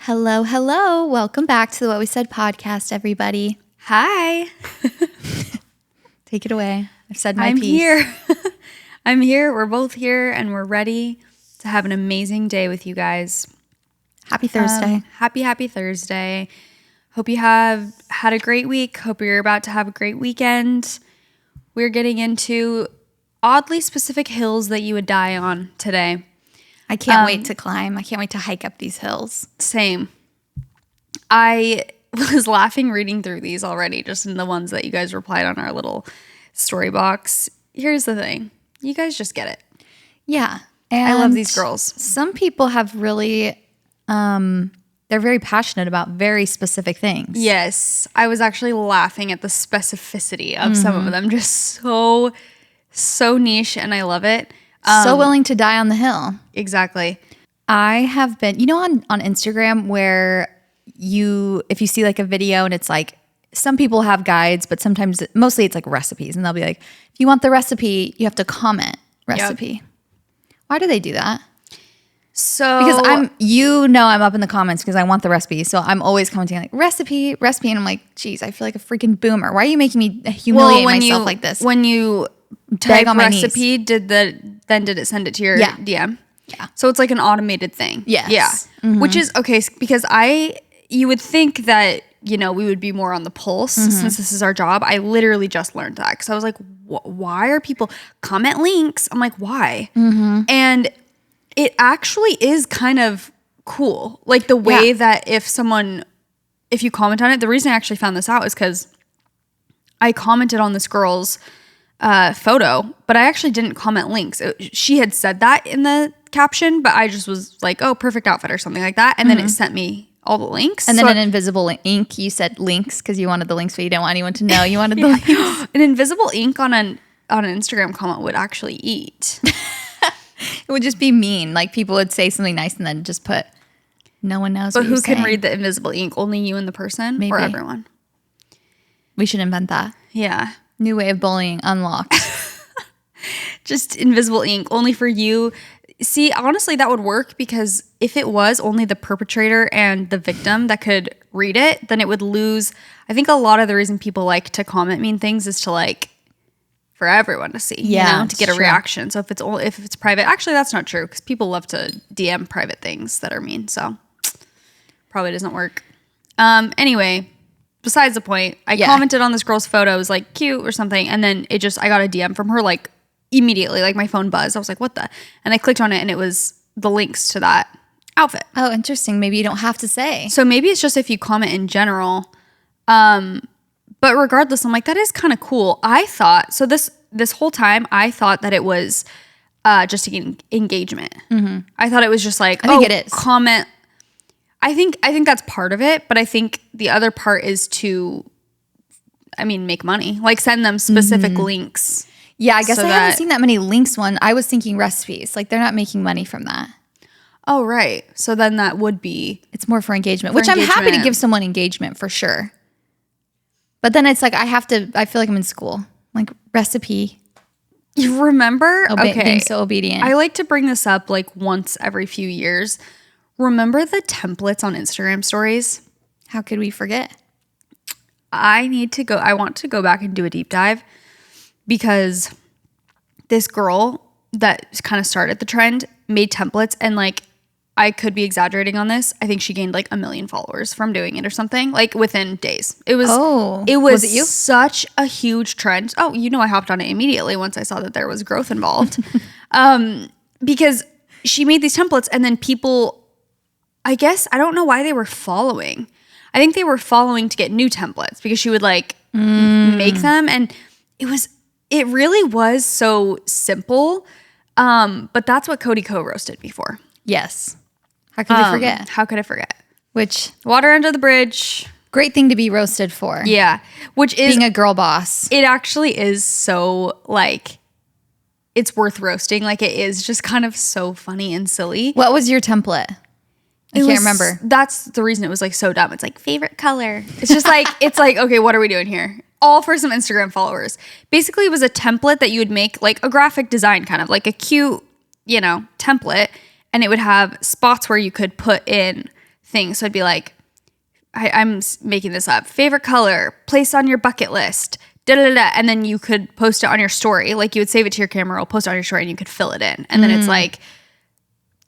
Hello, hello. Welcome back to the What We Said podcast, everybody. Hi. Take it away. I've said my I'm piece. here. I'm here. We're both here and we're ready to have an amazing day with you guys. Happy Thursday. Happy Thursday. Hope you have had a great week. Hope you're about to have a great weekend. We're getting into oddly specific hills that you would die on today. I can't wait to climb. I can't wait to hike up these hills. Same. I was laughing reading through these already, just in the ones that you guys replied on our little story box. Here's the thing. You guys just get it. Yeah. I love these girls. Some people have really, they're very passionate about very specific things. Yes. I was actually laughing at the specificity of some of them. Just so niche, and I love it. So willing to die on the hill. Exactly. I have been, on Instagram where if you see like a video and it's like, some people have guides, but mostly it's like recipes. And they'll be like, if you want the recipe, you have to comment recipe. Yep. Why do they do that? So because I'm up in the comments because I want the recipe. So I'm always commenting like recipe. And I'm like, geez, I feel like a freaking boomer. Why are you making me humiliate myself like this? When you type on recipe, did it send it to your DM? Yeah. So it's like an automated thing. Yes. Yeah. Mm-hmm. Which is okay because you would think that, we would be more on the pulse since this is our job. I literally just learned that because I was like, why are people comment links? I'm like, why? Mm-hmm. And it actually is kind of cool. Like the way that if you comment on it, the reason I actually found this out is because I commented on this girl's photo, but I actually didn't comment links. She had said that in the caption, but I just was like, oh, perfect outfit or something like that. And then it sent me all the links. And then an invisible ink, you said links because you wanted the links, but you didn't want anyone to know you wanted the links. An invisible ink on an Instagram comment would actually eat. It would just be mean. Like people would say something nice and then just put, no one knows. But who can read the invisible ink? Only you and the person? Maybe. Or everyone? We should invent that. Yeah. New way of bullying unlocked. Just invisible ink only for you. See, honestly, that would work because if it was only the perpetrator and the victim that could read it, then it would lose. I think a lot of the reason people like to comment mean things is to like for everyone to see, to get a reaction. So if it's private, actually that's not true because people love to DM private things that are mean. So probably doesn't work. Anyway, besides the point, I commented on this girl's photo. It was like cute or something. And then I got a DM from her like immediately, like my phone buzzed. I was like, what the? And I clicked on it and it was the links to that outfit. Oh, interesting. Maybe you don't have to say. So maybe it's just if you comment in general. But regardless, I'm like, that is kind of cool. I thought, so this whole time, I thought that it was just engagement. Mm-hmm. I thought it was just like, I think it is. Comment. I think that's part of it, but I think the other part is to, make money. Like send them specific links. Yeah, I guess I haven't seen that many links one. I was thinking recipes. Like they're not making money from that. Oh, right. So then that would be. It's more for engagement, which I'm happy to give someone engagement for sure. But then it's like I feel like I'm in school. Like recipe. You remember? Being so obedient. I like to bring this up like once every few years. Remember the templates on Instagram stories? How could we forget? I want to go back and do a deep dive because this girl that kind of started the trend made templates and like I could be exaggerating on this. I think she gained like 1 million followers from doing it or something like within days. It was it you? Such a huge trend. Oh, I hopped on it immediately once I saw that there was growth involved. Because she made these templates and then people, I guess, I don't know why they were following. I think they were following to get new templates because she would like make them and it really was so simple. But that's what Cody co-roasted before. Yes. How could we forget? How could I forget? Which water under the bridge. Great thing to be roasted for. Yeah. Which is being a girl boss. It actually is so like it's worth roasting. Like it is just kind of so funny and silly. What was your template? I can't remember. That's the reason it was like so dumb. It's like favorite color. It's just like, okay, what are we doing here? All for some Instagram followers. Basically it was a template that you would make like a graphic design kind of like a cute, template. And it would have spots where you could put in things. So it'd be like, I'm making this up. Favorite color, place on your bucket list, da-da-da-da. And then you could post it on your story. Like you would save it to your camera, or post it on your story, and you could fill it in. And then it's like,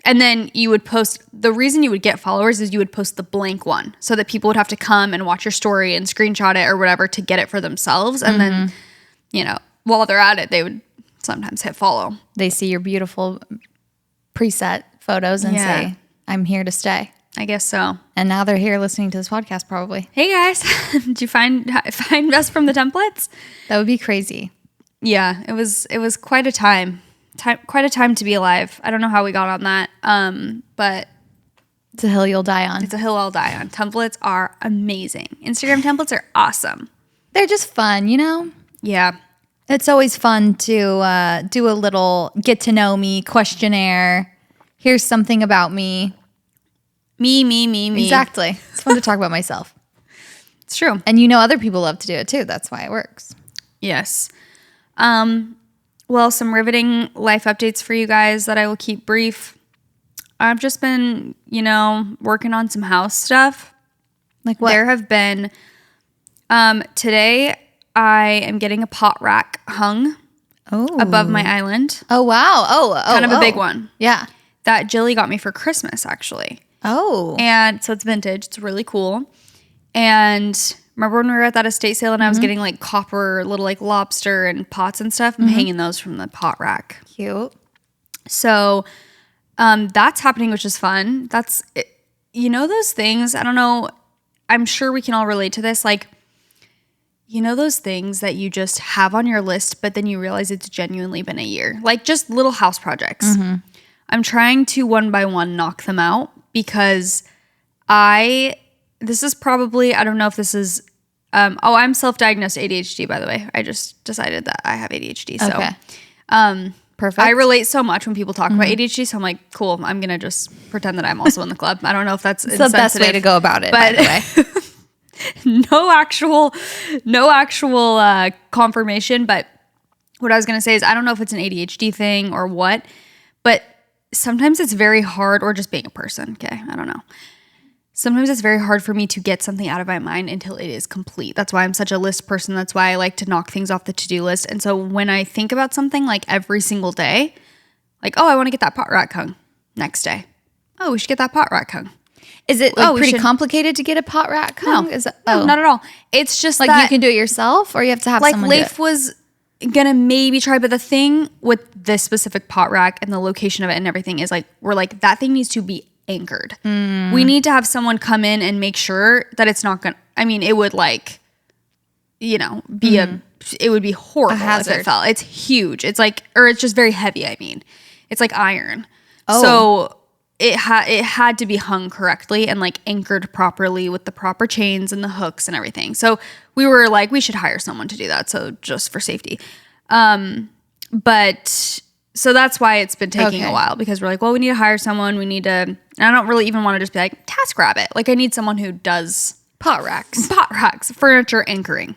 and then you would post, the reason you would get followers is you would post the blank one so that people would have to come and watch your story and screenshot it or whatever to get it for themselves. And then, you know, while they're at it, they would sometimes hit follow. They see your beautiful preset photos and say, I'm here to stay. I guess so. And now they're here listening to this podcast probably. Hey guys, did you find us from the templates? That would be crazy. Yeah, it was quite a time. Quite a time to be alive. I don't know how we got on that, but it's a hill you'll die on. It's a hill I'll die on. Templates are amazing. Instagram templates are awesome. They're just fun, you know? Yeah. It's always fun to do a little get to know me questionnaire. Here's something about me. Me. Exactly. It's fun to talk about myself. It's true. And you know other people love to do it too. That's why it works. Yes. Well, some riveting life updates for you guys that I will keep brief. I've just been, you know, working on some house stuff. Like what? There have been, today I am getting a pot rack hung above my island. Oh, wow. Oh, kind of a big one. Yeah. That Jilly got me for Christmas, actually. Oh. And so it's vintage. It's really cool. And remember when we were at that estate sale and I was getting like copper little like lobster and pots and stuff? I'm hanging those from the pot rack. Cute. So that's happening, which is fun. That's, you know, those things, I don't know, I'm sure we can all relate to this. Like, you know, those things that you just have on your list, but then you realize it's genuinely been a year. Like just little house projects. I'm trying to one by one knock them out because this is probably, I don't know if this is, I'm self-diagnosed ADHD, by the way. I just decided that I have ADHD. So, Okay. Perfect. I relate so much when people talk about ADHD. So I'm like, cool, I'm going to just pretend that I'm also in the club. I don't know if that's the best way to go about it, but by the way. no actual confirmation. But what I was going to say is I don't know if it's an ADHD thing or what, but sometimes it's very hard, or just being a person. Okay. I don't know. Sometimes it's very hard for me to get something out of my mind until it is complete. That's why I'm such a list person. That's why I like to knock things off the to-do list. And so when I think about something like every single day, like, oh, I want to get that pot rack hung. Next day, oh, we should get that pot rack hung. Is it like pretty complicated to get a pot rack hung? No, not at all. It's just like that, you can do it yourself, or you have to have like someone Leif do it? was gonna maybe try, but the thing with this specific pot rack and the location of it and everything is like, we're like, that thing needs to be anchored. We need to have someone come in and make sure that it's not gonna, I mean, it would like, you know, be it would be horrible if it fell. It's huge. It's like, or it's just very heavy. I mean, it's like iron. So it had to be hung correctly and like anchored properly with the proper chains and the hooks and everything. So we were like, we should hire someone to do that. So just for safety. But so that's why it's been taking a while, because we're like, well, we need to hire someone. We need to, and I don't really even want to just be like, TaskRabbit. Like I need someone who does pot racks, furniture anchoring.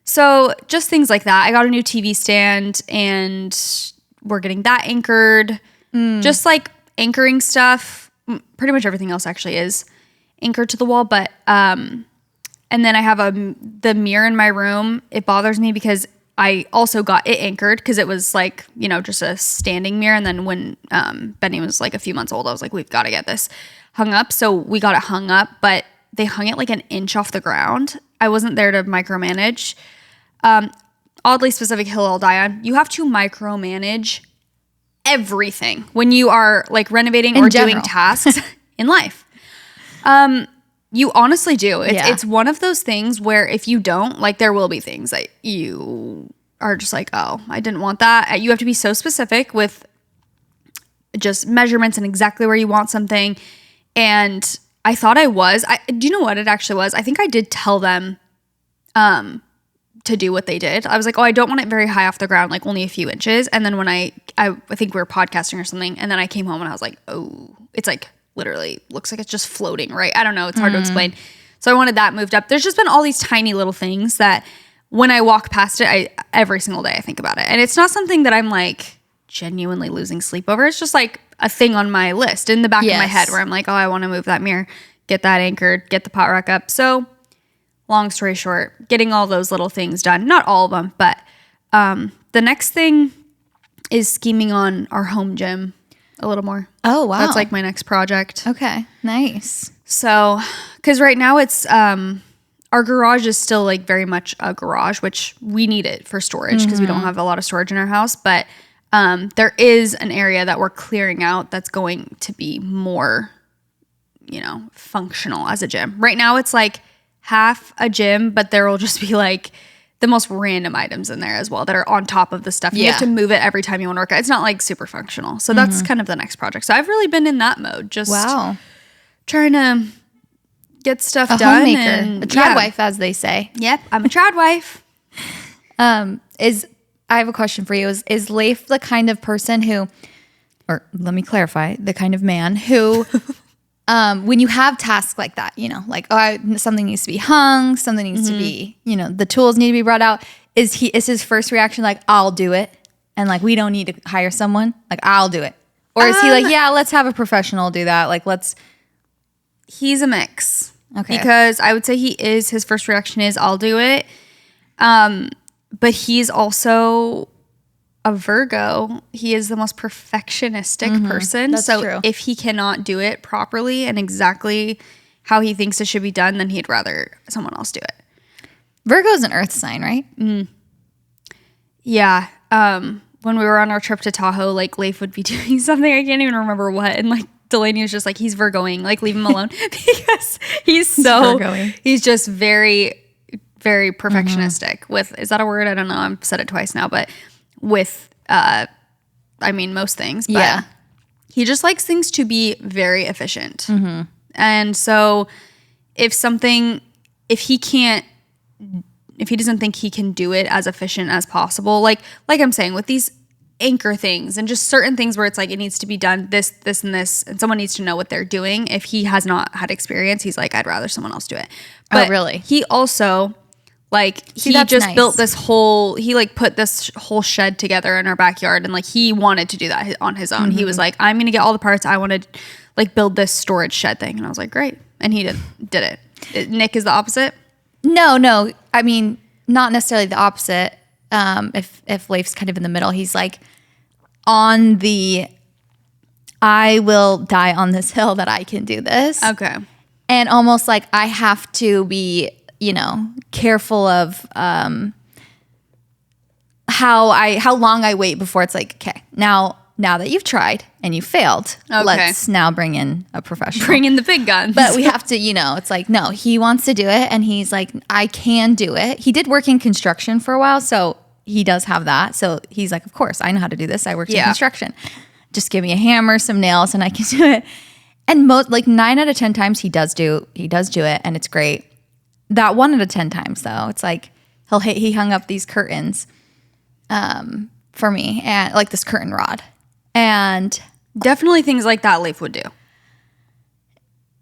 So just things like that. I got a new TV stand and we're getting that anchored. Just like anchoring stuff. Pretty much everything else actually is anchored to the wall. But, and then I have the mirror in my room. It bothers me because I also got it anchored because it was like, you know, just a standing mirror. And then when Benny was like a few months old, I was like, we've got to get this hung up. So we got it hung up, but they hung it like an inch off the ground. I wasn't there to micromanage. Oddly specific hill I'll die on. You have to micromanage everything when you are like renovating or doing tasks in life. You honestly do. It's one of those things where if you don't, like there will be things that you are just like, oh, I didn't want that. You have to be so specific with just measurements and exactly where you want something. And I thought I was. Do you know what it actually was? I think I did tell them to do what they did. I was like, oh, I don't want it very high off the ground, like only a few inches. And then when I think we were podcasting or something, and then I came home and I was like, oh, it's like literally looks like it's just floating, right? I don't know. It's hard to explain. So I wanted that moved up. There's just been all these tiny little things that when I walk past it, every single day I think about it. And it's not something that I'm like genuinely losing sleep over. It's just like a thing on my list in the back of my Yes. head where I'm like, oh, I want to move that mirror, get that anchored, get the pot rack up. So long story short, getting all those little things done. Not all of them, but the next thing is scheming on our home gym a little more. Oh, wow. That's like my next project. Okay, nice. So, because right now it's, our garage is still like very much a garage, which we need it for storage because we don't have a lot of storage in our house. But there is an area that we're clearing out that's going to be more, functional as a gym. Right now it's like half a gym, but there will just be like the most random items in there as well that are on top of the stuff. You have to move it every time you want to work out. It's not like super functional. So that's kind of the next project. So I've really been in that mode, just trying to get stuff done. Homemaker, and a trad wife, as they say. Yep, I'm a trad wife. I have a question for you. Is Leif the kind of person who, or let me clarify, the kind of man who, when you have tasks like that, like, something needs to be hung, something needs to be, the tools need to be brought out. Is his first reaction like, I'll do it, and like we don't need to hire someone, like I'll do it, or is he like, yeah, let's have a professional do that, like let's? He's a mix. Okay. Because I would say his first reaction is I'll do it. But he's also a Virgo. He is the most perfectionistic person. That's so true. if he cannot do it properly and exactly how he thinks it should be done, then he'd rather someone else do it. Virgo's an earth sign, right? Yeah. When we were on our trip to Tahoe, like Leif would be doing something, I can't even remember what, and like Delaney was just like, he's Virgoing, like leave him alone because he's just very, very perfectionistic with, is that a word? I don't know. I've said it twice now, but with, most things, but he just likes things to be very efficient. And so if he doesn't think he can do it as efficient as possible, like I'm saying with these anchor things and just certain things where it's like it needs to be done this and this, and someone needs to know what they're doing. If he has not had experience, he's like, I'd rather someone else do it. But really? He also built this whole, he like put this whole shed together in our backyard, and like he wanted to do that on his own. He was like, I'm gonna get all the parts. I want to like build this storage shed thing, and I was like, great. And he did it. Nick is the opposite. No. I mean, not necessarily the opposite. If Leif's kind of in the middle, he's like on the, I will die on this hill that I can do this. Okay. And almost like I have to be, careful of how long I wait before it's like, okay, now that you've tried and you failed, let's now bring in a professional. Bring in the big guns. But we have to, it's like, no, he wants to do it, and he's like, I can do it. He did work in construction for a while, so he does have that. So he's like, of course, I know how to do this. I worked in construction. Just give me a hammer, some nails, and I can do it. And 9 out of 10 times he does do it, and it's great. That 1 out of 10 times though, it's like he hung up these curtains for me, and like this curtain rod, and definitely things like that Leif would do.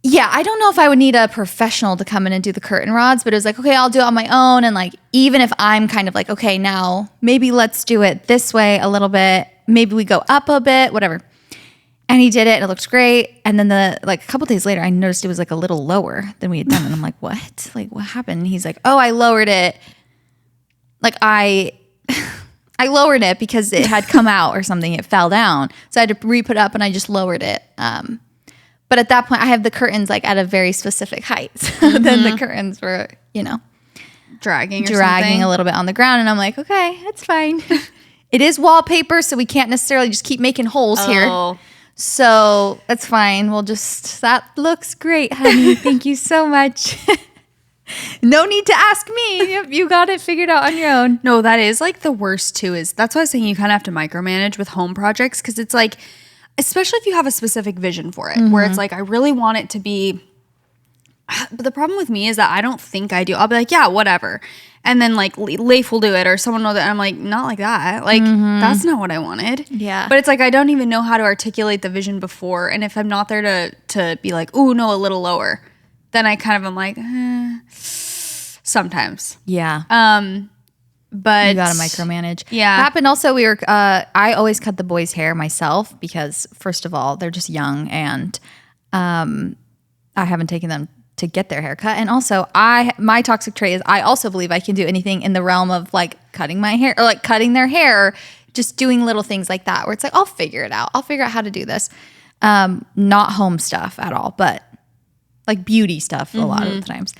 Yeah, I don't know if I would need a professional to come in and do the curtain rods, but it was like, okay, I'll do it on my own. And like, even if I'm kind of like, okay, now maybe let's do it this way a little bit. Maybe we go up a bit, whatever. And he did it, and it looks great. And then a couple days later, I noticed it was like a little lower than we had done. And I'm like, what? Like, what happened? And he's like, oh, I lowered it. Like I lowered it because it had come out or something. It fell down. So I had to re-put it up, and I just lowered it. But at that point, I have the curtains like at a very specific height. So then the curtains were, dragging a little bit on the ground. And I'm like, okay, it's fine. It is wallpaper, so we can't necessarily just keep making holes here. So that's fine. That looks great, honey. Thank you so much. No need to ask me. You got it figured out on your own. No, that is like the worst too. That's why I was saying you kind of have to micromanage with home projects, because it's like, especially if you have a specific vision for it, where it's like, I really want it to be, but the problem with me is that I don't think I do. I'll be like, yeah, whatever. And then like Leif will do it, or someone will do it. I'm like, not like that. Like, that's not what I wanted. Yeah. But it's like, I don't even know how to articulate the vision before. And if I'm not there to be like, ooh, no, a little lower, then I kind of am like, sometimes. Yeah. But you gotta micromanage. Yeah. It happened also. I always cut the boys' hair myself because first of all, they're just young and I haven't taken them to get their hair cut. And also my toxic trait is I also believe I can do anything in the realm of like cutting my hair or like cutting their hair, or just doing little things like that where it's like, I'll figure it out. I'll figure out how to do this. Not home stuff at all, but like beauty stuff a lot of the times.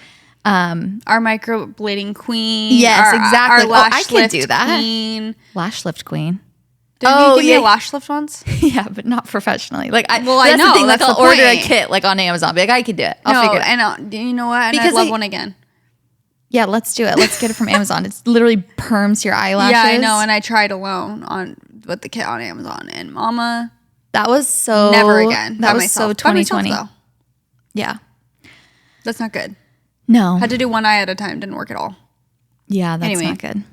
Our microblading queen. Yes, exactly. Our lash I could lift do that. queen. Lash lift queen. Didn't you give me a lash lift once? Yeah, but not professionally. Like, I that's know. the thing. Like, That's I'll the order a point. kit like on Amazon. Be like, I can do it. I'll figure it out. I know. You know what? And Because I'd love one again. Yeah, let's do it. Let's get it from Amazon. It's literally perms your eyelashes. Yeah, I know. And I tried alone with the kit on Amazon, and Mama, That was so never again. That By was myself. so 2020. By myself, though. Yeah. That's not good. No. Had to do one eye at a time. Didn't work at all. Yeah, that's Anyway. not good.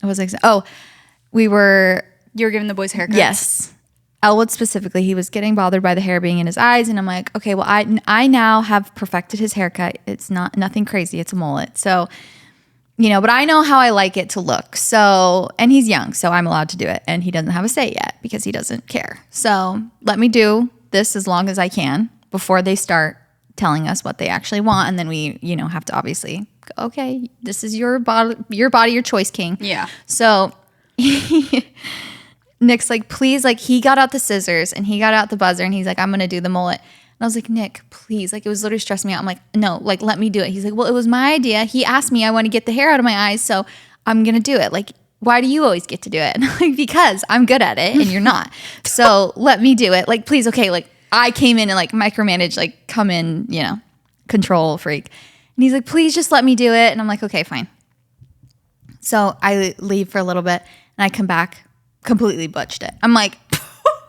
What was I saying? Oh, we were. You were giving the boys haircuts? Yes. Elwood specifically, he was getting bothered by the hair being in his eyes, and I'm like, okay, well, I now have perfected his haircut. It's nothing crazy. It's a mullet. So, but I know how I like it to look. So, and he's young, so I'm allowed to do it, and he doesn't have a say yet because he doesn't care. So let me do this as long as I can before they start telling us what they actually want, and then we, have to obviously, okay, this is your body, your choice, king. Yeah. So Nick's like, please, like he got out the scissors and he got out the buzzer and he's like, I'm gonna do the mullet. And I was like, Nick, please, like it was literally stressing me out. I'm like, no, like let me do it. He's like, well, it was my idea. He asked me, I want to get the hair out of my eyes, so I'm gonna do it. Like, why do you always get to do it? And I'm like, because I'm good at it and you're not. So let me do it. Like, please, okay, like I came in and like micromanage, like come in, control freak. And he's like, please just let me do it. And I'm like, okay, fine. So I leave for a little bit and I come back, completely butched it. I'm like,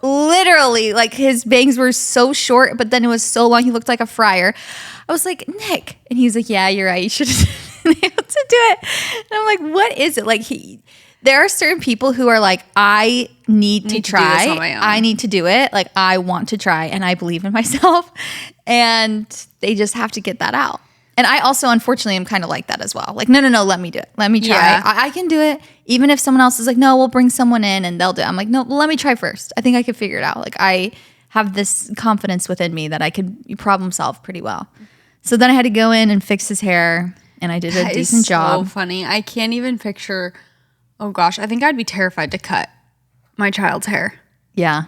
literally, like his bangs were so short, but then it was so long, he looked like a friar. I was like, Nick. And he's like, yeah, you're right. You should have been able to do it. And I'm like, what is it? Like there are certain people who are like, I need to try. Do this on my own. I need to do it. Like I want to try and I believe in myself. And they just have to get that out. And I also, unfortunately, am kind of like that as well. Like, no, let me do it. Let me try. Yeah. I can do it. Even if someone else is like, no, we'll bring someone in and they'll do it. I'm like, no, let me try first. I think I could figure it out. Like, I have this confidence within me that I could problem solve pretty well. So then I had to go in and fix his hair, and I did a decent job. So funny. I can't even picture. Oh gosh, I think I'd be terrified to cut my child's hair. Yeah.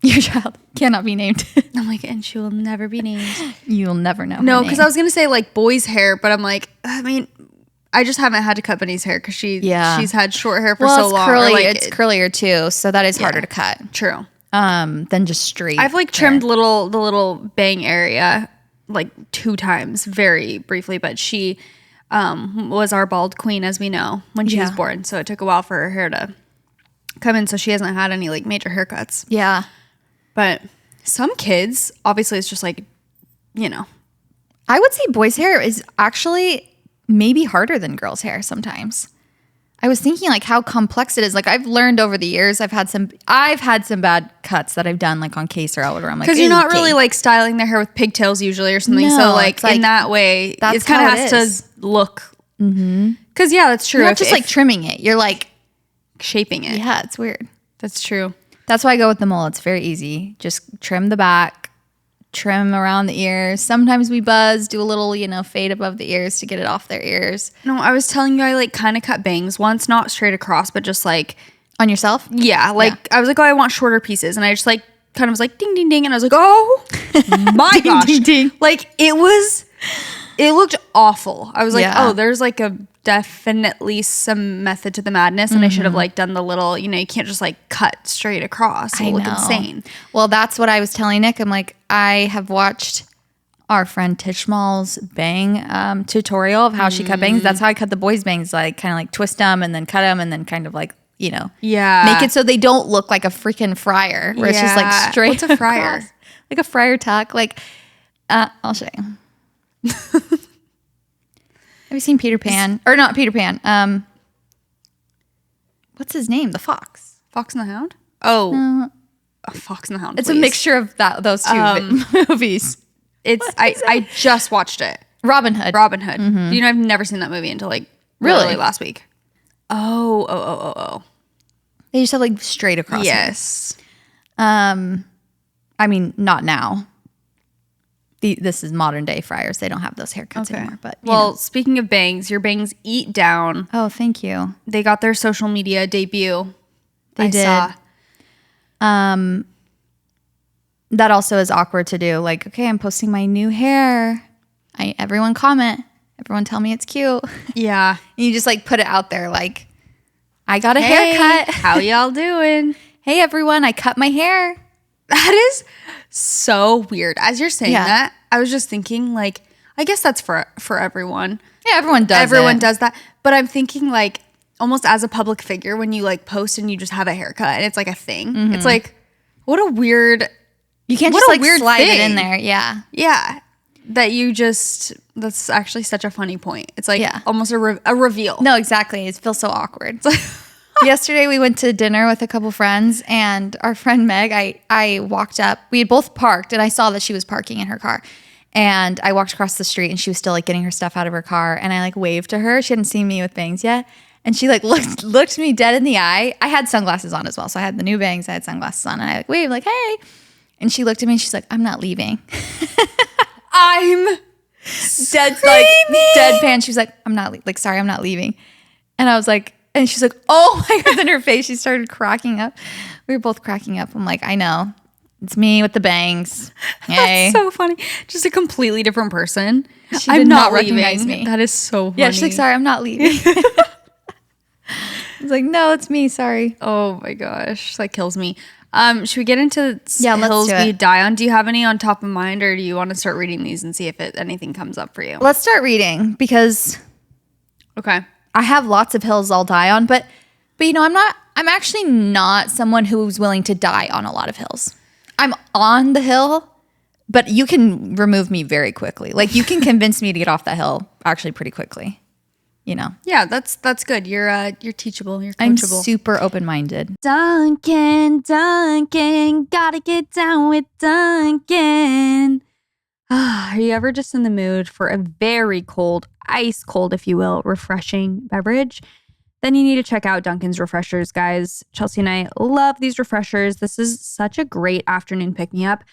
Your child cannot be named. I'm like, and she will never be named. You'll never know. No, because I was gonna say like boys' hair, but I'm like, I mean, I just haven't had to cut Bunny's hair because she's had short hair for so long. Curly, or like, it's curlier too, so that is harder to cut. True. Than just straight. I've like trimmed the little bang area like 2 times very briefly, but she was our bald queen, as we know, when she was born. So it took a while for her hair to come in, so she hasn't had any like major haircuts. Yeah. But some kids, obviously, it's just like, I would say boys' hair is actually maybe harder than girls' hair sometimes. I was thinking like how complex it is. Like I've learned over the years, I've had some bad cuts that I've done like on Case or Elwood where I'm like, because you're not really like styling their hair with pigtails usually or something. No, so like it's like in that way, it that's kind how of it has is. to look. Because that's true. You're not just like trimming it. You're like shaping it. Yeah, it's weird. That's true. That's why I go with the mullet. It's very easy. Just trim the back, trim around the ears. Sometimes we buzz, do a little, fade above the ears to get it off their ears. No, I was telling you I like kind of cut bangs once, not straight across, but just like On yourself? I was like, oh, I want shorter pieces, and I just like kind of was like ding ding ding, and I was like, oh my Ding, gosh, ding, ding. like it looked awful. I was like, oh, there's like definitely some method to the madness, and I should have like done the little, you can't just like cut straight across. It'll look insane. Well, that's what I was telling Nick. I'm like, I have watched our friend Tishmal's bang tutorial of how she cut bangs. That's how I cut the boys' bangs, like kind of like twist them and then cut them and then kind of like, make it so they don't look like a freaking fryer where it's just like straight. What's a fryer? Across. Like a fryer tuck. Like, I'll show you. Have you seen Peter Pan? Or not Peter Pan. What's his name? The fox. Fox and the Hound? Oh. Fox and the Hound. It's a mixture of those two movies. I just watched it. Robin Hood. I've never seen that movie until like really last week. Oh. They just have like straight across. Yes. I mean, not now. This is modern day fryers. They don't have those haircuts anymore. But speaking of bangs, your bangs eat down. Oh, thank you. They got their social media debut. They did. Saw. That also is awkward to do. Like, okay, I'm posting my new hair. Everyone comment. Everyone tell me it's cute. Yeah. And you just like put it out there like, I got a haircut. How y'all doing? Hey, everyone, I cut my hair. That is so weird. As you're saying that, I was just thinking like, I guess that's for everyone. Yeah, everyone does that. But I'm thinking like almost as a public figure when you like post and you just have a haircut and it's like a thing. Mm-hmm. It's like, what a weird... You can't just like slide it in there. Yeah. Yeah. That's actually such a funny point. It's like almost a reveal. No, exactly. It feels so awkward. Yesterday we went to dinner with a couple friends and our friend Meg, I walked up. We had both parked and I saw that she was parking in her car. And I walked across the street and she was still like getting her stuff out of her car. And I like waved to her. She hadn't seen me with bangs yet. And she like looked me dead in the eye. I had sunglasses on as well. So I had the new bangs. I had sunglasses on and I like waved like, hey. And she looked at me and she's like, I'm not leaving. I'm deadpan. She was like, I'm not leaving. And I was like, and she's like, oh my God. Then her face, she started cracking up. We were both cracking up. I'm like, I know. It's me with the bangs. Yay. That's so funny. Just a completely different person. She did not recognize me. That is so funny. Yeah, she's like, sorry, I'm not leaving. I was like, no, it's me. Sorry. Oh my gosh. That kills me. Should we get into hills we die on? Do you have any on top of mind or do you want to start reading these and see if anything comes up for you? Let's start reading because I have lots of hills I'll die on, but you know, I'm actually not someone who's willing to die on a lot of hills. I'm on the hill, but you can remove me very quickly. Like you can convince me to get off that hill actually pretty quickly. You know. Yeah, that's good. You're teachable. You're coachable. I'm super open-minded. Dunkin, gotta get down with Dunkin. Are you ever just in the mood for a very cold, ice cold, if you will, refreshing beverage? Then you need to check out Dunkin's Refreshers, guys. Chelsey and I love these refreshers. This is such a great afternoon pick-me-up.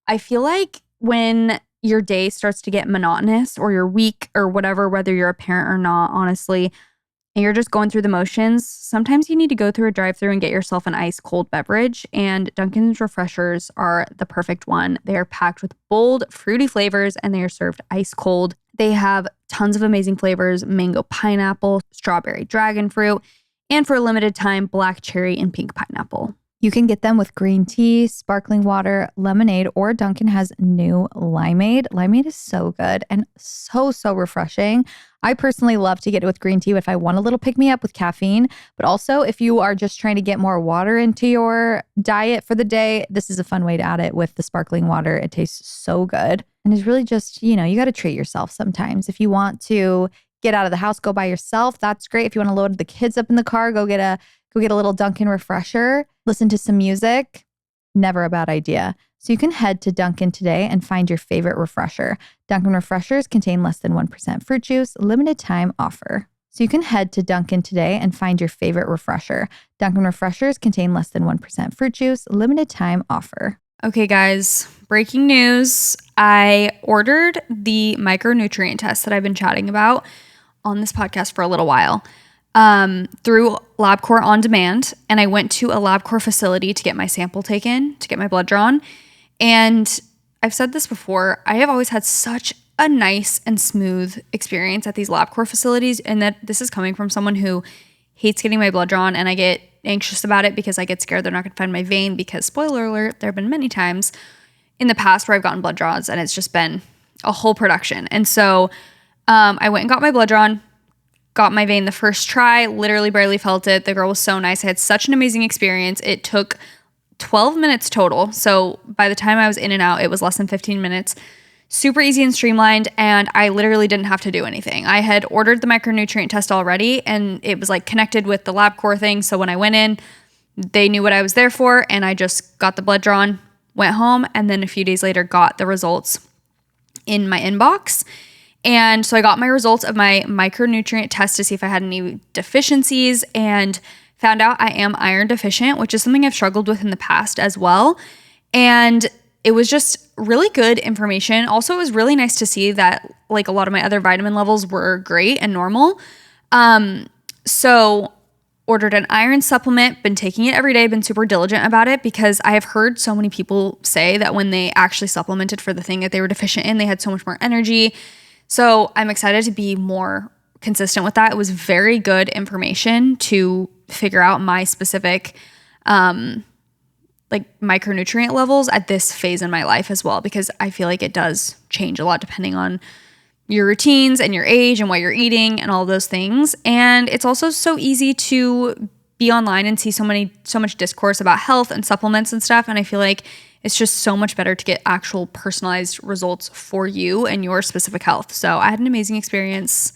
I feel like when your day starts to get monotonous or your week or whatever, whether you're a parent or not, honestly, and you're just going through the motions, sometimes you need to go through a drive-thru and get yourself an ice cold beverage. And Dunkin's Refreshers are the perfect one. They are packed with bold, fruity flavors and they are served ice cold. They have tons of amazing flavors: mango pineapple, strawberry dragon fruit, and for a limited time, black cherry and pink pineapple. You can get them with green tea, sparkling water, lemonade, or Dunkin' has new limeade. Limeade is so good and so refreshing. I personally love to get it with green tea if I want a little pick-me-up with caffeine. But also, if you are just trying to get more water into your diet for the day, this is a fun way to add it with the sparkling water. It tastes so good. And it's really just, you know, you got to treat yourself sometimes. If you want to get out of the house, go by yourself, that's great. If you want to load the kids up in the car, go get a little Dunkin' refresher, listen to some music, never a bad idea. So you can head to Dunkin' today and find your favorite refresher. Dunkin' refreshers contain less than 1% fruit juice, limited time offer. So you can head to Dunkin' today and find your favorite refresher. Dunkin' refreshers contain less than 1% fruit juice, limited time offer. Okay, guys, breaking news. I ordered the micronutrient test that I've been chatting about on this podcast for a little while. Through LabCorp On Demand, and I went to a LabCorp facility to get my sample taken, to get my blood drawn. And I've said this before, I have always had such a nice and smooth experience at these LabCorp facilities, and that this is coming from someone who hates getting my blood drawn, and I get anxious about it because I get scared they're not going to find my vein because, spoiler alert, there have been many times in the past where I've gotten blood draws and it's just been a whole production. And so I went and got my blood drawn, got my vein the first try, literally barely felt it. The girl was so nice. I had such an amazing experience. It took 12 minutes total. So by the time I was in and out, it was less than 15 minutes. Super easy and streamlined, and I literally didn't have to do anything. I had ordered the micronutrient test already, and it was like connected with the LabCorp thing. So when I went in, they knew what I was there for, and I just got the blood drawn, went home, and then a few days later got the results in my inbox. And so I got my results of my micronutrient test to see if I had any deficiencies, and found out I am iron deficient, which is something I've struggled with in the past as well. And it was just really good information. Also, it was really nice to see that like a lot of my other vitamin levels were great and normal. So ordered an iron supplement, been taking it every day, been super diligent about it, because I have heard so many people say that when they actually supplemented for the thing that they were deficient in, they had so much more energy. So I'm excited to be more consistent with that. It was very good information to figure out my specific like micronutrient levels at this phase in my life as well, because I feel like it does change a lot depending on your routines and your age and what you're eating and all those things. And it's also so easy to be online and see so much discourse about health and supplements and stuff. And I feel like it's just so much better to get actual personalized results for you and your specific health. So I had an amazing experience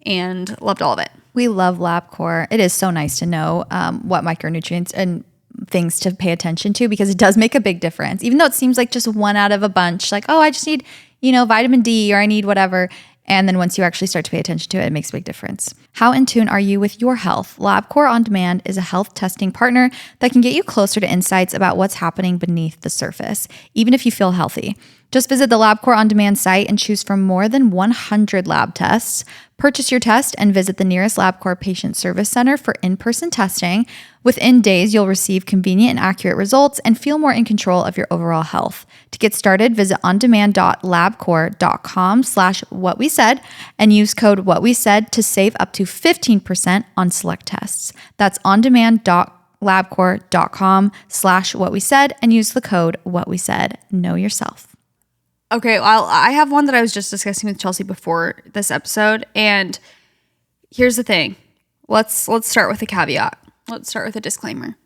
and loved all of it. We love LabCorp. It is so nice to know what micronutrients and things to pay attention to, because it does make a big difference. Even though it seems like just one out of a bunch, like, oh, I just need, vitamin D, or I need whatever. And then once you actually start to pay attention to it, it makes a big difference. How in tune are you with your health? LabCorp On Demand is a health testing partner that can get you closer to insights about what's happening beneath the surface, even if you feel healthy. Just visit the LabCorp On Demand site and choose from more than 100 lab tests. Purchase your test and visit the nearest LabCorp patient service center for in-person testing. Within days, you'll receive convenient and accurate results and feel more in control of your overall health. To get started, visit ondemand.labcorp.com/whatwesaid and use code whatwesaid to save up to 15% on select tests. That's ondemand.labcorp.com/whatwesaid and use the code whatwesaid. Know yourself. Okay, well, I have one that I was just discussing with Chelsey before this episode, and here's the thing. Let's start with a caveat. Let's start with a disclaimer.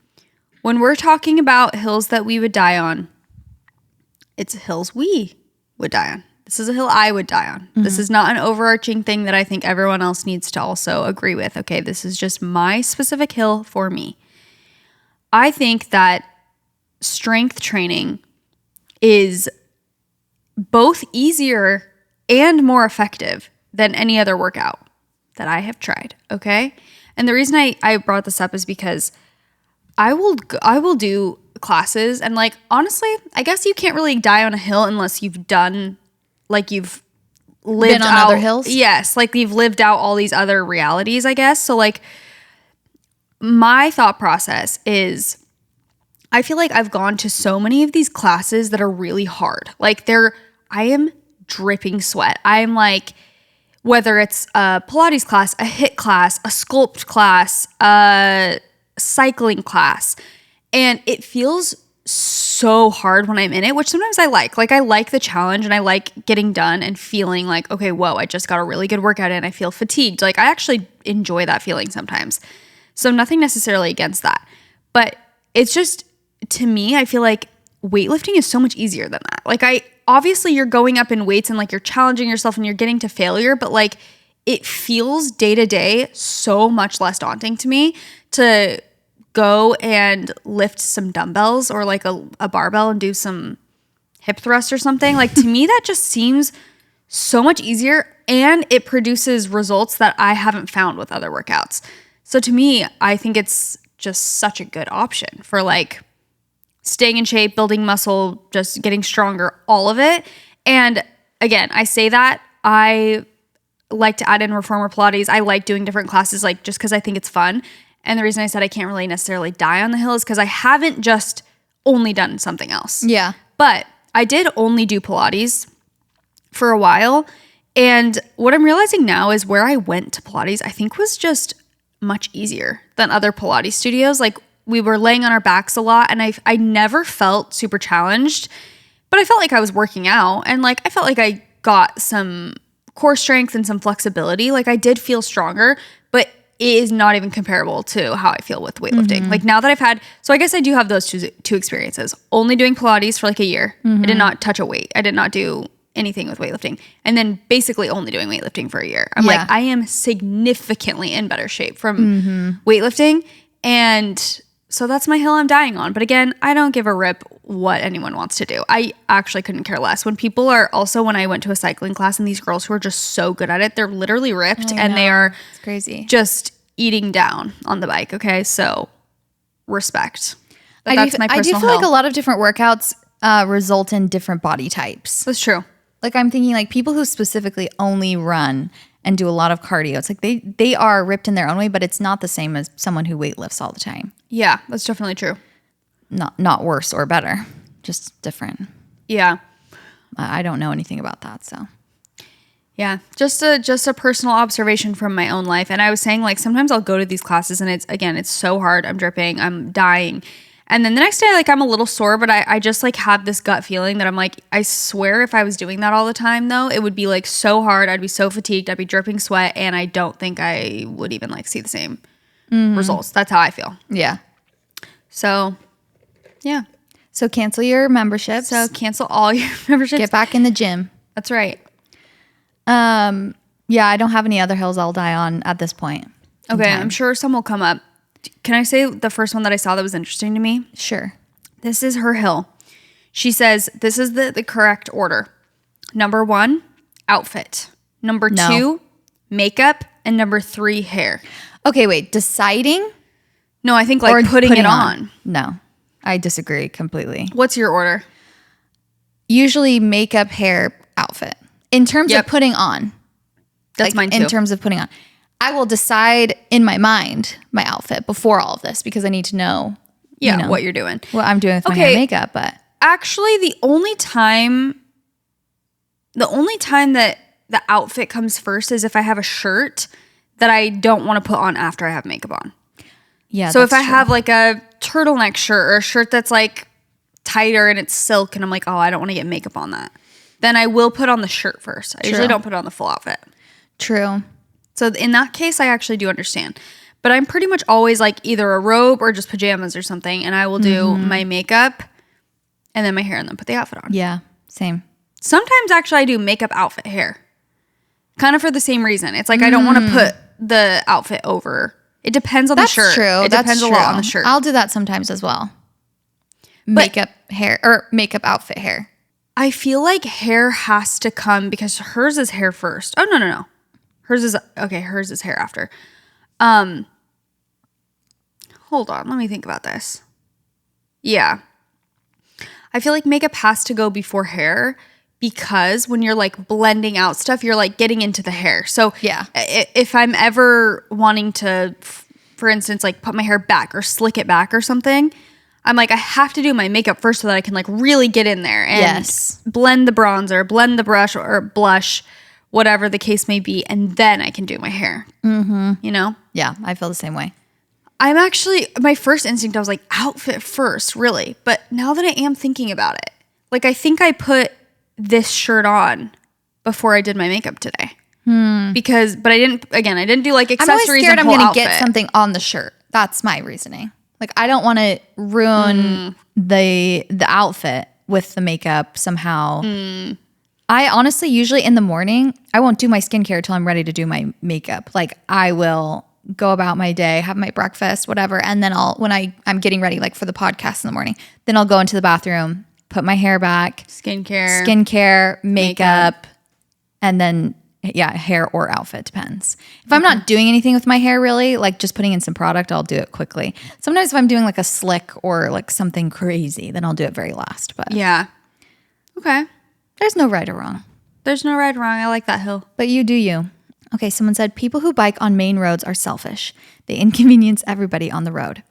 When we're talking about hills that we would die on, it's hills we would die on. This is a hill I would die on. Mm-hmm. This is not an overarching thing that I think everyone else needs to also agree with. Okay, this is just my specific hill for me. I think that strength training is both easier and more effective than any other workout that I have tried, okay? And the reason I brought this up is because I will do classes, and like, honestly, I guess you can't really die on a hill unless you've done, like, you've lived been on out, other hills? Yes, like you've lived out all these other realities, I guess. So like, my thought process is, I feel like I've gone to so many of these classes that are really hard. Like I am dripping sweat. I'm like, whether it's a Pilates class, a HIIT class, a sculpt class, a cycling class, and it feels so hard when I'm in it, which sometimes I like. Like, I like the challenge and I like getting done and feeling like, okay, whoa, I just got a really good workout in. I feel fatigued. Like, I actually enjoy that feeling sometimes. So nothing necessarily against that. But it's just, to me, I feel like weightlifting is so much easier than that. Like, obviously you're going up in weights and like you're challenging yourself and you're getting to failure, but like it feels day to day so much less daunting to me to go and lift some dumbbells or like a barbell and do some hip thrust or something. Like, to me, that just seems so much easier, and it produces results that I haven't found with other workouts. So to me, I think it's just such a good option for like staying in shape, building muscle, just getting stronger, all of it. And again, I say that I like to add in reformer Pilates. I like doing different classes, like, just because I think it's fun. And the reason I said I can't really necessarily die on the hill is because I haven't just only done something else. Yeah. But I did only do Pilates for a while. And what I'm realizing now is where I went to Pilates, I think, was just much easier than other Pilates studios. Like, we were laying on our backs a lot, and I never felt super challenged, but I felt like I was working out, and like I felt like I got some core strength and some flexibility. Like, I did feel stronger, but it is not even comparable to how I feel with weightlifting. Mm-hmm. Like, now that I've had, so I guess I do have those two experiences. Only doing Pilates for like a year. Mm-hmm. I did not touch a weight. I did not do anything with weightlifting. And then basically only doing weightlifting for a year. I'm like, I am significantly in better shape from weightlifting. And So that's my hill I'm dying on. But again, I don't give a rip what anyone wants to do. I actually couldn't care less. When people are also, when I went to a cycling class and these girls who are just so good at it, they're literally ripped and they are it's crazy. Just eating down on the bike. Okay. So respect. But that's my personal I do feel hill. like a lot of different workouts result in different body types. That's true. Like I'm thinking like people who specifically only run and do a lot of cardio. It's like they are ripped in their own way, but it's not the same as someone who weightlifts all the time. Yeah, that's definitely true. Not worse or better, just different. Yeah. I don't know anything about that, so. Yeah, just a personal observation from my own life. And I was saying like sometimes I'll go to these classes and it's so hard. I'm dripping, I'm dying. And then the next day, like I'm a little sore, but I just like have this gut feeling that I'm like, I swear if I was doing that all the time though, it would be like so hard. I'd be so fatigued. I'd be dripping sweat. And I don't think I would even like see the same results. That's how I feel. Yeah. So, yeah. So cancel your memberships. So cancel all your memberships. Get back in the gym. That's right. Yeah, I don't have any other hills I'll die on at this point. Okay, I'm sure some will come up. Can I say the first one that I saw that was interesting to me? Sure. This is her hill. She says this is the correct order. Number 1, outfit. Number 2, makeup. And number 3, hair. Okay, wait. Deciding? No, I think like Or putting it on. No, I disagree completely. What's your order? Usually makeup, hair, outfit. In terms of putting on. That's mine too. In terms of putting on. I will decide in my mind my outfit before all of this because I need to know, what you're doing. What I'm doing with my hair and makeup. But actually, the only time that the outfit comes first is if I have a shirt that I don't want to put on after I have makeup on. Yeah. So if I have like a turtleneck shirt or a shirt that's like tighter and it's silk and I'm like, oh, I don't want to get makeup on that, then I will put on the shirt first. I usually don't put on the full outfit. True. So in that case, I actually do understand. But I'm pretty much always like either a robe or just pajamas or something. And I will do my makeup and then my hair and then put the outfit on. Yeah, same. Sometimes actually I do makeup, outfit, hair. Kind of for the same reason. It's like I don't want to put the outfit over. It depends on the shirt. True. It depends a lot on the shirt. I'll do that sometimes as well. Makeup, hair, or makeup, outfit, hair. I feel like hair has to come because hers is hair first. Oh, no. Hers is hair after. Hold on. Let me think about this. Yeah. I feel like makeup has to go before hair because when you're like blending out stuff, you're like getting into the hair. So yeah, if I'm ever wanting to, for instance, like put my hair back or slick it back or something, I'm like, I have to do my makeup first so that I can like really get in there and blend the bronzer, blend the brush or blush, whatever the case may be. And then I can do my hair, you know? Yeah, I feel the same way. I'm actually, my first instinct, I was like, outfit first, really. But now that I am thinking about it, like I think I put this shirt on before I did my makeup today. But I didn't do like accessories. I'm always scared I'm going to get something on the shirt. That's my reasoning. Like I don't want to ruin the outfit with the makeup somehow. I honestly, usually in the morning, I won't do my skincare till I'm ready to do my makeup. Like I will go about my day, have my breakfast, whatever. And then when I'm getting ready, like for the podcast in the morning, then I'll go into the bathroom, put my hair back, skincare, makeup, and then hair or outfit depends. If I'm not doing anything with my hair really, like just putting in some product, I'll do it quickly. Sometimes if I'm doing like a slick or like something crazy, then I'll do it very last. But yeah. Okay. There's no right or wrong. There's no right or wrong. I like that hill. But you do you. Okay, someone said, people who bike on main roads are selfish. They inconvenience everybody on the road.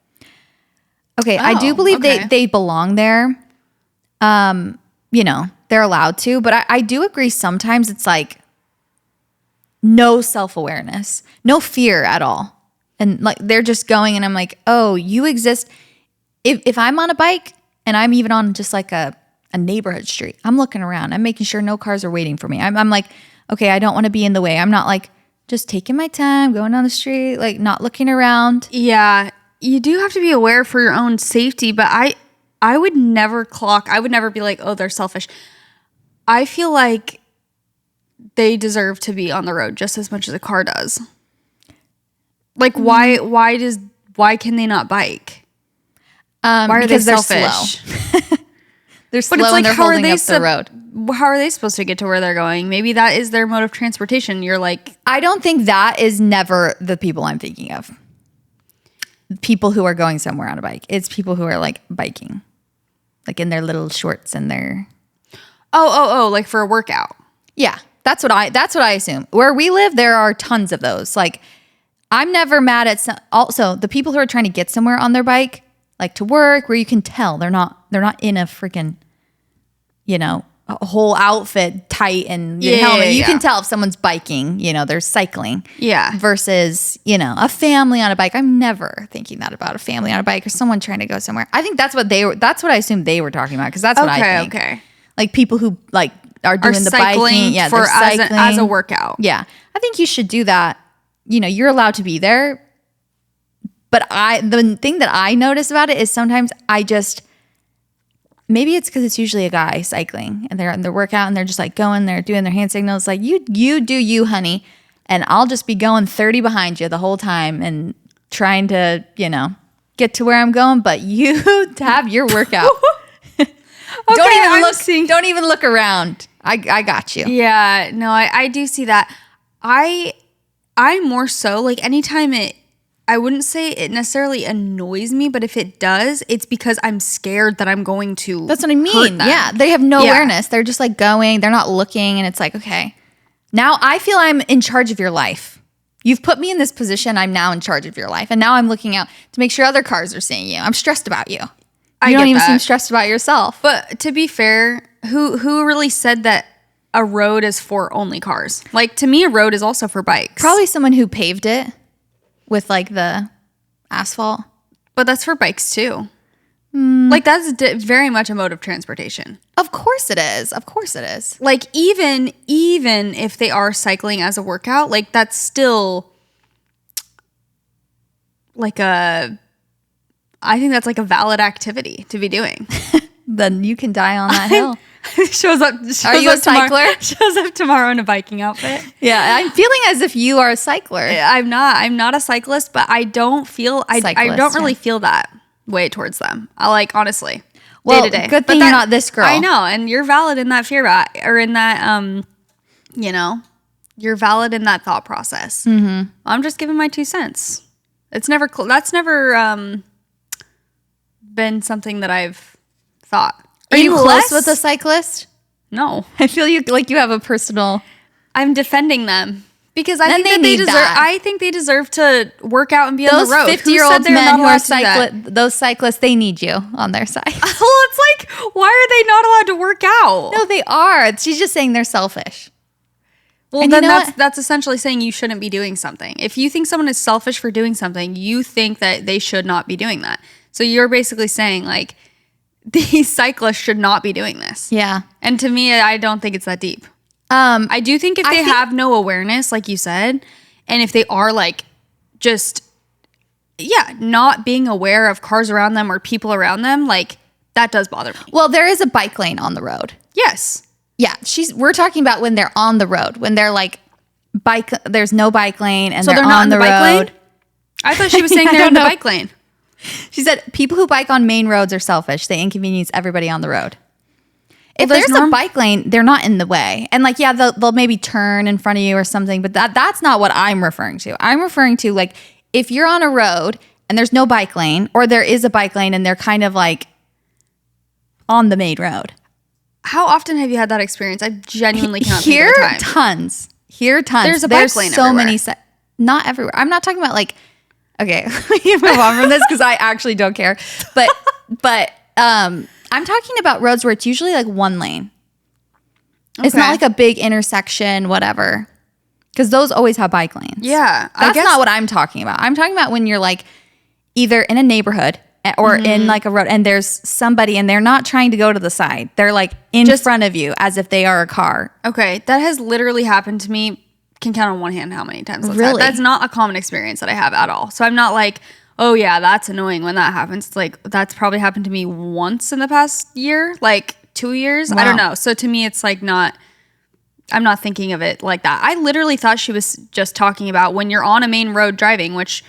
Okay, I do believe they belong there. They're allowed to. But I do agree sometimes it's like no self-awareness, no fear at all. And like they're just going and I'm like, oh, you exist. If I'm on a bike and I'm even on just like a neighborhood street, I'm looking around. I'm making sure no cars are waiting for me. I'm like, okay, I don't want to be in the way. I'm not like just taking my time, going down the street, like not looking around. Yeah, you do have to be aware for your own safety, but I would never I would never be like, oh, they're selfish. I feel like they deserve to be on the road just as much as a car does. Like why can they not bike? Why are because they they're selfish? slow. They're slow But it's like, and they're how are holding they up the road. How are they supposed to get to where they're going? Maybe that is their mode of transportation. You're like, I don't think that is never the people I'm thinking of. People who are going somewhere on a bike. It's people who are like biking, like in their little shorts and their. oh, like for a workout. Yeah, that's what I assume. Where we live, there are tons of those. Like, I'm never mad at also the people who are trying to get somewhere on their bike, like to work, where you can tell they're not in a freaking, a whole outfit tight and helmet. You can tell if someone's biking, they're cycling. Yeah. Versus, a family on a bike. I'm never thinking that about a family on a bike or someone trying to go somewhere. I think that's what I assumed they were talking about, because that's what I think. Okay. Like people who like are doing the biking, for as a workout. Yeah. I think you should do that. You're allowed to be there. But the thing that I notice about it is sometimes maybe it's because it's usually a guy cycling and they're in their workout and they're just like going, they're doing their hand signals like, you do you, honey. And I'll just be going 30 behind you the whole time and trying to, get to where I'm going. But you have your workout. Don't even look around. I got you. Yeah, no, I do see that. I more so like anytime I wouldn't say it necessarily annoys me, but if it does, it's because I'm scared that I'm going to. That's what I mean. Yeah, they have no awareness. They're just like going. They're not looking, and it's like, okay, now I feel I'm in charge of your life. You've put me in this position. I'm now in charge of your life, and now I'm looking out to make sure other cars are seeing you. I'm stressed about you. You don't even seem stressed about yourself. But to be fair, who really said that a road is for only cars? Like, to me, a road is also for bikes. Probably someone who paved it with like the asphalt. But that's for bikes too. Like, that's very much a mode of transportation. Of course it is. Of course it is. Like, even if they are cycling as a workout, like, that's still like I think that's like a valid activity to be doing. Then you can die on that hill. Shows up. Are you a cycler? Shows up tomorrow in a biking outfit. Yeah, I'm feeling as if you are a cycler. I'm not a cyclist, but I don't feel. I don't really feel that way towards them. I like, honestly. Well, day to day. Good thing you're not this girl. I know, and you're valid in that fear or in that you're valid in that thought process. Mm-hmm. I'm just giving my 2 cents. It's never. That's never been something that I've thought. Are you close with a cyclist? No. I feel you have a personal. I'm defending them because I think that they deserve. I think they deserve to work out and be on the road. Those 50-year-old men who are those cyclists, they need you on their side. Well, it's like, why are they not allowed to work out? No, they are. She's just saying they're selfish. Well, and then that's essentially saying you shouldn't be doing something. If you think someone is selfish for doing something, you think that they should not be doing that. So you're basically saying, like, these cyclists should not be doing this. Yeah. And to me, I don't think it's that deep. I do think if they have no awareness, like you said, and if they are like just, not being aware of cars around them or people around them, like, that does bother me. Well, there is a bike lane on the road. Yes. Yeah. We're talking about when they're on the road, when they're like there's no bike lane and so they're not on the bike road. Lane? I thought she was saying they're in the bike lane. She said people who bike on main roads are selfish. They inconvenience everybody on the road. If there's a bike lane, they're not in the way. And like, they'll maybe turn in front of you or something, but that's not what I'm referring to. I'm referring to, like, if you're on a road and there's no bike lane, or there is a bike lane and they're kind of like on the main road. How often have you had that experience? I genuinely cannot think of a time. Here, tons. There's a bike lane so everywhere. many. Not everywhere. I'm not talking about like. Okay, we can move on from this because I actually don't care. But I'm talking about roads where it's usually like one lane. Okay. It's not like a big intersection, whatever. Because those always have bike lanes. Yeah, that's not what I'm talking about. I'm talking about when you're like either in a neighborhood or in like a road and there's somebody and they're not trying to go to the side. They're like in front of you as if they are a car. Okay, that has literally happened to me. Can count on one hand how many times that's not a common experience that I have at all. So I'm not like, oh yeah, that's annoying when that happens. It's like, that's probably happened to me once in the past year, like 2 years. Wow. I don't know. So to me, it's like I'm not thinking of it like that. I literally thought she was just talking about when you're on a main road driving, which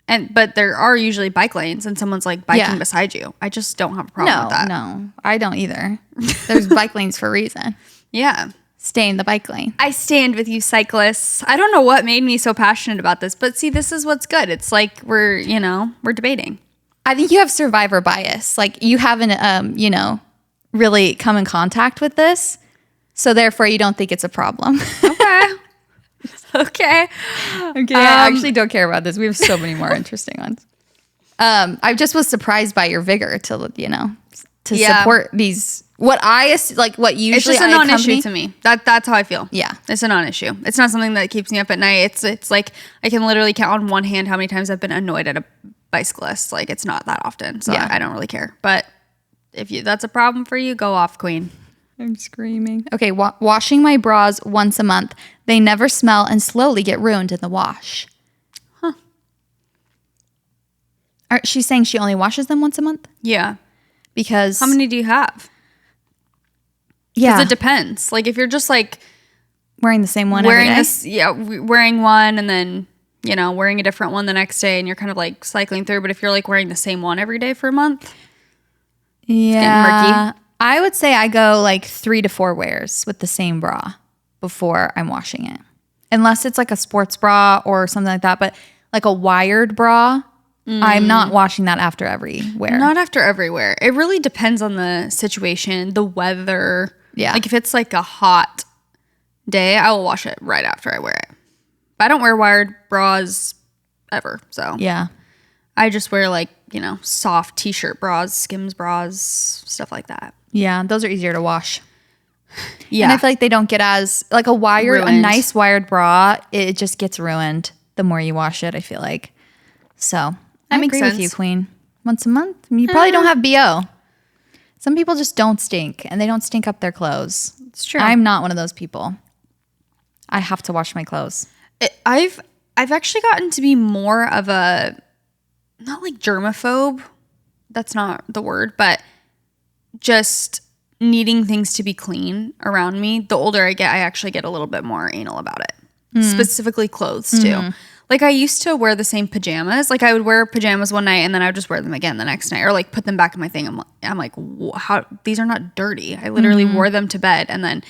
But there are usually bike lanes and someone's like biking beside you. I just don't have a problem with that. No, I don't either. There's bike lanes for a reason. Yeah. Stay in the bike lane. I stand with you, cyclists. I don't know what made me so passionate about this, but see, this is what's good. It's like we're debating. I think you have survivor bias. Like you haven't, really come in contact with this. So therefore you don't think it's a problem. Okay. Okay. I actually don't care about this. We have so many more interesting ones. I just was surprised by your vigor to support these. What usually it's just a non-issue accompany to me. That's how I feel. Yeah, it's a non-issue. It's not something that keeps me up at night. It's like I can literally count on one hand how many times I've been annoyed at a bicyclist. Like it's not that often, so I don't really care. But if that's a problem for you, go off, queen. I'm screaming. Okay, washing my bras once a month. They never smell and slowly get ruined in the wash. Huh. She's saying she only washes them once a month? Yeah. Because how many do you have? Yeah. Because it depends. Like if you're just like wearing the same one every day? Wearing one and then, wearing a different one the next day and you're kind of like cycling through. But if you're like wearing the same one every day for a month, it's getting murky. I would say I go like 3 to 4 wears with the same bra before I'm washing it. Unless it's like a sports bra or something like that. But like a wired bra, I'm not washing that after every wear. Not after every wear. It really depends on the situation, the weather. Yeah. Like if it's like a hot day, I will wash it right after I wear it. But I don't wear wired bras ever. So yeah. I just wear like, soft t-shirt bras, Skims bras, stuff like that. Yeah, those are easier to wash. Yeah. And I feel like they don't get as, like a nice wired bra, it just gets ruined the more you wash it, I feel like. So I agree with you, queen. Once a month? You probably don't have BO. Some people just don't stink, and they don't stink up their clothes. It's true. I'm not one of those people. I have to wash my clothes. I've actually gotten to be more of a, not like germaphobe. That's not the word, but just needing things to be clean around me. The older I get, I actually get a little bit more anal about it. Specifically clothes too. Like I used to wear the same pajamas. Like I would wear pajamas one night and then I would just wear them again the next night, or like put them back in my thing. I'm like, how? These are not dirty. I literally wore them to bed and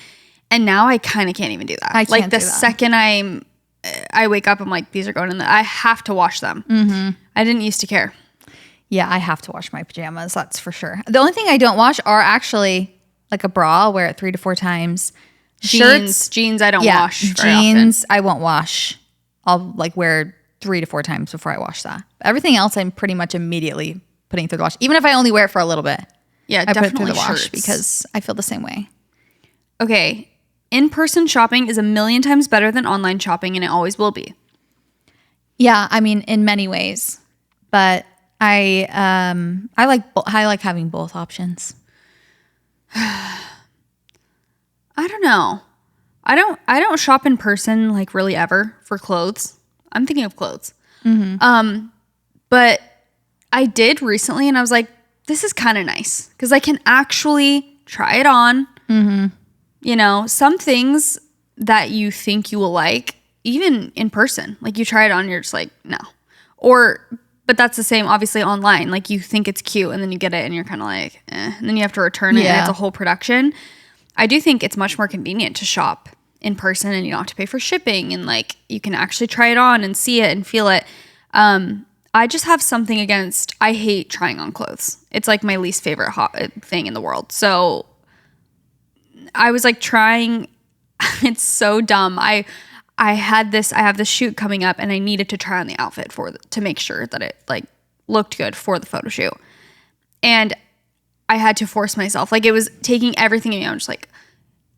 now I kind of can't even do that. I can't like the do that. second I wake up, I'm like, these are going in I have to wash them. I didn't used to care. Yeah, I have to wash my pajamas. That's for sure. The only thing I don't wash are actually like a bra. I'll wear it 3 to 4 times. Jeans I don't wash very jeans often. I won't wash. I'll like wear 3 to 4 times before I wash that. Everything else I'm pretty much immediately putting through the wash. Even if I only wear it for a little bit. Yeah, I definitely put it through the wash shirts. because I feel the same way. Okay. In-person shopping is a million times better than online shopping, and it always will be. Yeah, I mean, in many ways, but I like having both options. I don't know. I don't shop in person like really ever for clothes. I'm thinking of clothes. But I did recently, and I was like, this is kind of nice because I can actually try it on. Some things that you think you will like, even in person, like you try it on, you're just like, no. But that's the same, obviously, online. Like you think it's cute, and then you get it, and you're kind of like, and then you have to return it, and it's a whole production. I do think it's much more convenient to shop in person, and you don't have to pay for shipping, and like you can actually try it on and see it and feel it. I just have something against, I hate trying on clothes. It's like my least favorite thing in the world. So I was like trying, it's so dumb. I have this shoot coming up, and I needed to try on the outfit to make sure that it like looked good for the photo shoot. And I had to force myself. Like it was taking everything in me. I'm just like,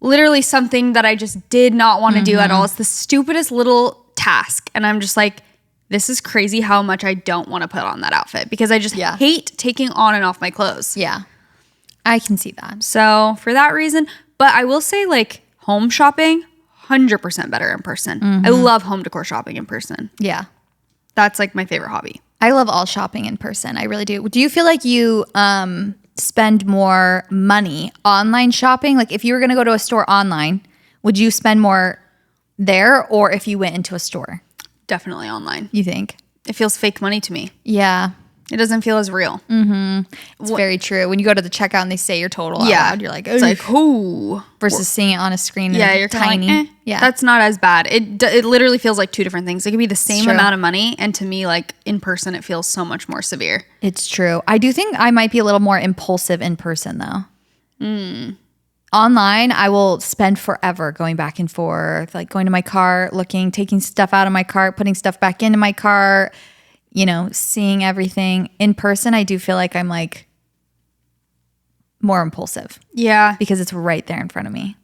literally something that I just did not want to do at all. It's the stupidest little task. And I'm just like, this is crazy how much I don't want to put on that outfit because I just hate taking on and off my clothes. Yeah, I can see that. So for that reason, but I will say like home shopping, 100% better in person. I love home decor shopping in person. Yeah. That's like my favorite hobby. I love all shopping in person. I really do. Do you feel like you spend more money online shopping? Like if you were going to go to a store online, would you spend more there or if you went into a store? Definitely online. You think? It feels fake money to me. Yeah. It doesn't feel as real. It's very true. When you go to the checkout and they say your total out loud, you're like, it's like, who? Versus seeing it on a screen. Yeah, and you're tiny. like, Yeah. That's not as bad. It literally feels like two different things. It could be the same true. amount of money, and to me, like in person, it feels so much more severe. It's true. I do think I might be a little more impulsive in person though. Online, I will spend forever going back and forth, like going to my car, looking, taking stuff out of my cart, putting stuff back into my cart, you know, seeing everything. In person, I do feel like I'm like more impulsive. Yeah. Because it's right there in front of me.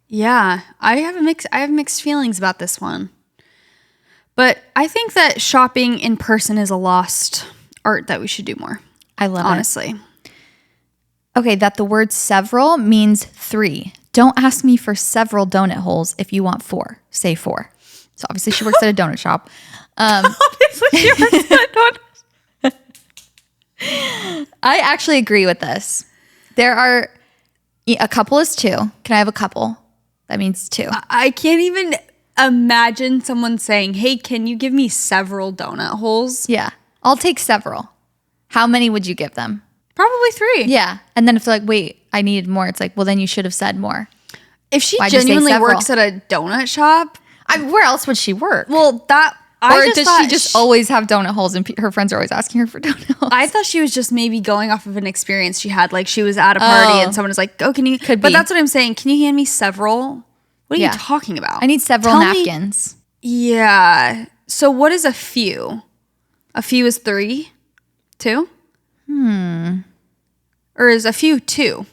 Yeah. I have mixed feelings about this one. But I think that shopping in person is a lost art that we should do more. I love it. Honestly. Okay, that the word several means 3. Don't ask me for several donut holes if you want 4. Say 4. So obviously she works at a donut shop. Obviously she works at a donut. I actually agree with this. There are a couple is 2. Can I have a couple? That means 2. I can't even imagine someone saying, hey, can you give me several donut holes? Yeah, I'll take several. How many would you give them? Probably 3. Yeah, and then if they're like, wait, I needed more, it's like, well, then you should have said more. If she Why'd you say genuinely several? works at a donut shop, Where else would she work? well, that Or does she just always have donut holes and her friends are always asking her for donut holes? I thought she was just maybe going off of an experience she had. Like she was at a party and someone was like, oh, can you? Could but be. that's what I'm saying. Can you hand me several? What are you talking about? I need several Tell me- napkins. Yeah. So what is a few? A few is 3? 2? Or is a few 2?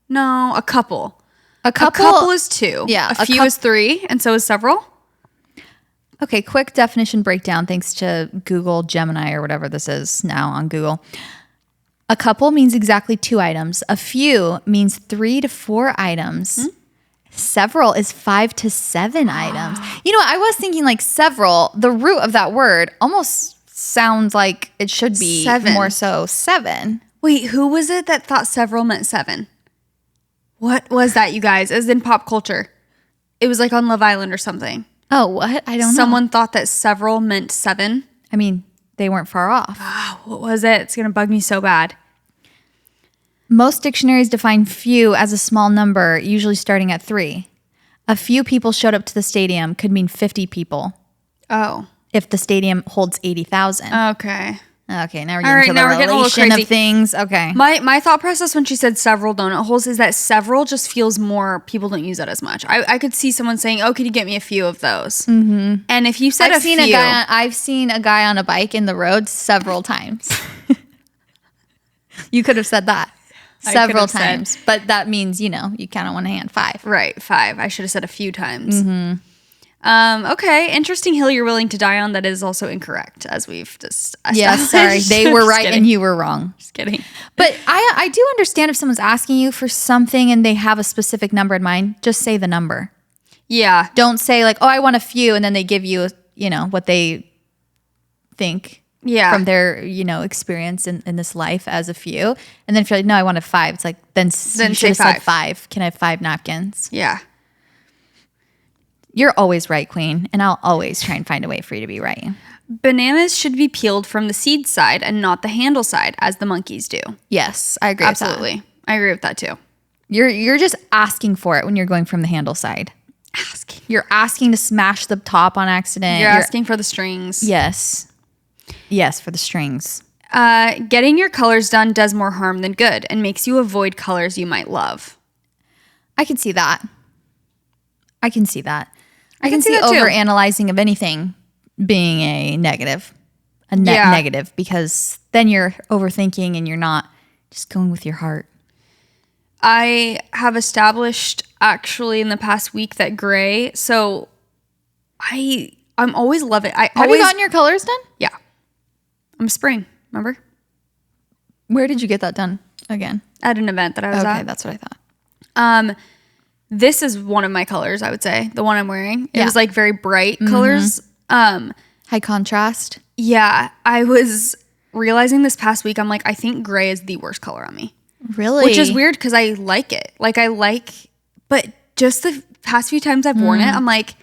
No, a couple. A A couple is 2. Yeah, A few is 3, and so is several. Okay, quick definition breakdown thanks to Google Gemini or whatever this is now on Google. A couple means exactly 2 items. A few means 3 to 4 items. Several is 5 to 7 items. You know, I was thinking like several, the root of that word almost sounds like it should be 7. more so 7. Wait, who was it that thought several meant 7? What was that, you guys? It was in pop culture. It was like on Love Island or something. Oh, what? I don't know. Someone thought that several meant 7. I mean, they weren't far off. What was it? It's going to bug me so bad. Most dictionaries define few as a small number, usually starting at 3. A few people showed up to the stadium could mean 50 people Oh. if the stadium holds 80,000. Okay. Okay, now we're All getting right, to now the we're getting a little relation crazy. of things. Okay. My thought process when she said several donut holes is that several just feels more, people don't use that as much. I could see someone saying, oh, could you get me a few of those? Mm-hmm. And if you said I've a few. I've seen a guy on a bike in the road several times. You could have said that I several could have said- times, but that means, you know, you kind of want to hand 5. Right, 5. I should have said a few times. Okay, interesting hill you're willing to die on that is also incorrect, as we've just Yeah, sorry. established. They were Just right kidding. and you were wrong. Just kidding. But I do understand if someone's asking you for something and they have a specific number in mind, just say the number. Yeah. Don't say like, oh, I want a few, and then they give you, you know, what they think from their, you know, experience in this life as a few. And then if you're like, no, I want a 5, it's like, then you should say have said 5. 5. Can I have 5 napkins? Yeah. You're always right, Queen, and I'll always try and find a way for you to be right. Bananas should be peeled from the seed side and not the handle side, as the monkeys do. Yes, I agree with that. Absolutely. I agree with that too. You're just asking for it when you're going from the handle side. Asking. You're asking to smash the top on accident. You're asking for the strings. Yes. Yes, for the strings. Getting your colors done does more harm than good and makes you avoid colors you might love. I can see that. I can see that. I can see see that too. over analyzing of anything being a negative, negative, because then you're overthinking and you're not just going with your heart. I have established actually in the past week that gray. So I'm always loving. Have you gotten your colors done? Yeah. I'm spring. Remember? Where did you get that done again? At an event that I was Okay, at. that's what I thought. This is one of my colors, I would say. The one I'm wearing. It Yeah. was like very bright colors. High contrast. Yeah. I was realizing this past week, I'm like, I think gray is the worst color on me. Really? Which is weird because I like it. But just the past few times I've worn it, I'm like,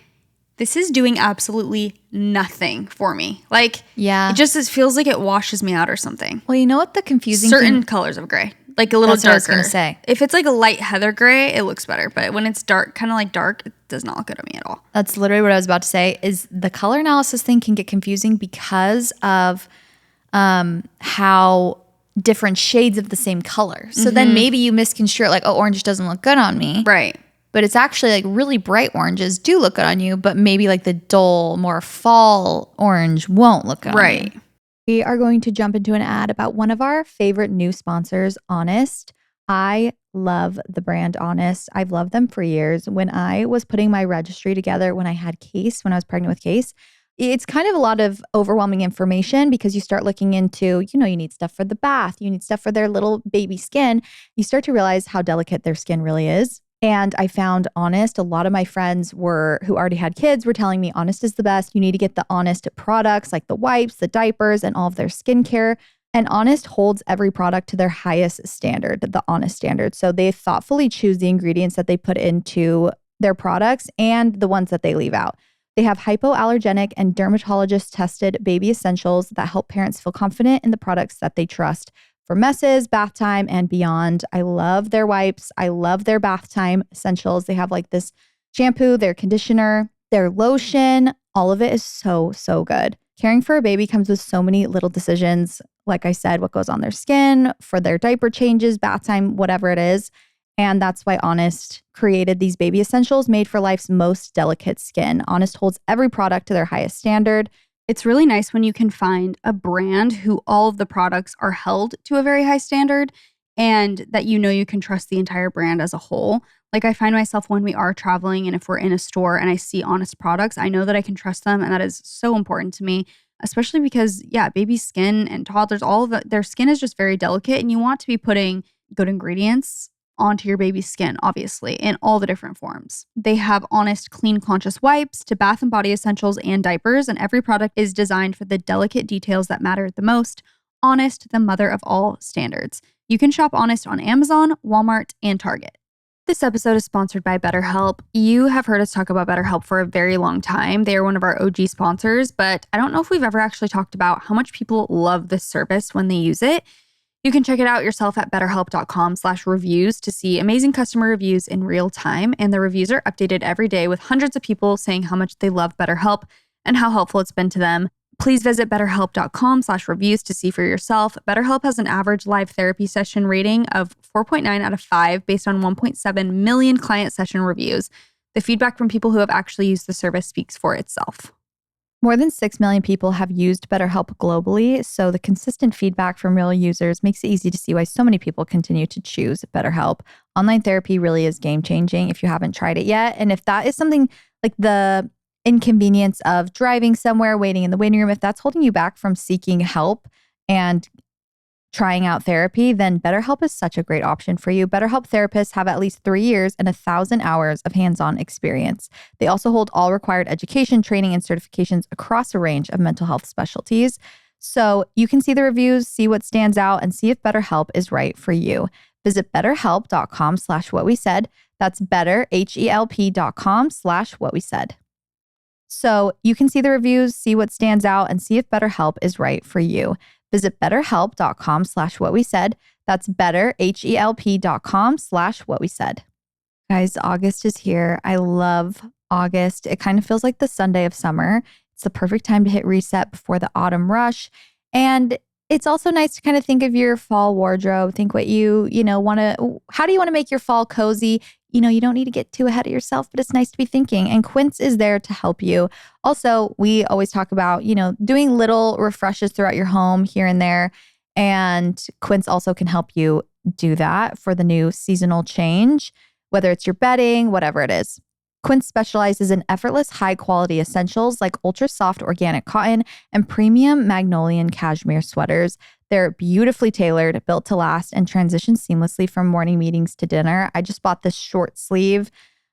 this is doing absolutely nothing for me. Like, Yeah. it feels like it washes me out or something. Well, you know what the confusing Certain thing? colors of gray, like a little That's what I was darker. gonna say. If it's like a light heather gray, it looks better. But when it's dark, kind of like dark, it does not look good on me at all. That's literally what I was about to say, is the color analysis thing can get confusing because of how different shades of the same color. So then maybe you misconstrue it like, oh, orange doesn't look good on me. Right. But it's actually like really bright oranges do look good on you, but maybe like the dull, more fall orange won't look good on you. Right. We are going to jump into an ad about one of our favorite new sponsors, Honest. I love the brand Honest. I've loved them for years. When I was putting my registry together when I had Case, when I was pregnant with Case, it's kind of a lot of overwhelming information because you start looking into, you need stuff for the bath, you need stuff for their little baby skin. You start to realize how delicate their skin really is. And I found Honest. A lot of my friends who already had kids were telling me Honest is the best. You need to get the Honest products like the wipes, the diapers, and all of their skincare. And Honest holds every product to their highest standard, the Honest standard. So they thoughtfully choose the ingredients that they put into their products and the ones that they leave out. They have hypoallergenic and dermatologist tested baby essentials that help parents feel confident in the products that they trust for messes, bath time, and beyond. I love their wipes. I love their bath time essentials. They have like this shampoo, their conditioner, their lotion. All of it is so, so good. Caring for a baby comes with so many little decisions. Like I said, what goes on their skin, for their diaper changes, bath time, whatever it is. And that's why Honest created these baby essentials made for life's most delicate skin. Honest holds every product to their highest standard. It's really nice when you can find a brand who all of the products are held to a very high standard and that you can trust the entire brand as a whole. Like I find myself when we are traveling and if we're in a store and I see Honest products, I know that I can trust them, and that is so important to me, especially because baby skin and toddlers, their skin is just very delicate, and you want to be putting good ingredients onto your baby's skin, obviously, in all the different forms. They have Honest Clean Conscious wipes to bath and body essentials and diapers, and every product is designed for the delicate details that matter the most. Honest, the mother of all standards. You can shop Honest on Amazon, Walmart, and Target. This episode is sponsored by BetterHelp. You have heard us talk about BetterHelp for a very long time. They are one of our OG sponsors, but I don't know if we've ever actually talked about how much people love this service when they use it. You can check it out yourself at betterhelp.com/reviews to see amazing customer reviews in real time. And the reviews are updated every day with hundreds of people saying how much they love BetterHelp and how helpful it's been to them. Please visit betterhelp.com/reviews to see for yourself. BetterHelp has an average live therapy session rating of 4.9 out of 5 based on 1.7 million client session reviews. The feedback from people who have actually used the service speaks for itself. More than 6 million people have used BetterHelp globally, so the consistent feedback from real users makes it easy to see why so many people continue to choose BetterHelp. Online therapy really is game-changing if you haven't tried it yet. And if that is something like the inconvenience of driving somewhere, waiting in the waiting room, if that's holding you back from seeking help and trying out therapy, then BetterHelp is such a great option for you. BetterHelp therapists have at least 3 years and 1,000 hours of hands-on experience. They also hold all required education, training, and certifications across a range of mental health specialties. So you can see the reviews, see what stands out, and see if BetterHelp is right for you. Visit betterhelp.com/whatwesaid. That's betterhelp.com/whatwesaid. So you can see the reviews, see what stands out, and see if BetterHelp is right for you. Visit betterhelp.com/whatwesaid. That's betterhelp.com/whatwesaid. Guys, August is here. I love August. It kind of feels like the Sunday of summer. It's the perfect time to hit reset before the autumn rush. And it's also nice to kind of think of your fall wardrobe. Think what you want to, how do you want to make your fall cozy? You don't need to get too ahead of yourself, but it's nice to be thinking. And Quince is there to help you. Also, we always talk about, doing little refreshes throughout your home here and there. And Quince also can help you do that for the new seasonal change, whether it's your bedding, whatever it is. Quince specializes in effortless, high-quality essentials like ultra-soft organic cotton and premium Magnolian cashmere sweaters. They're beautifully tailored, built to last, and transition seamlessly from morning meetings to dinner. I just bought this short sleeve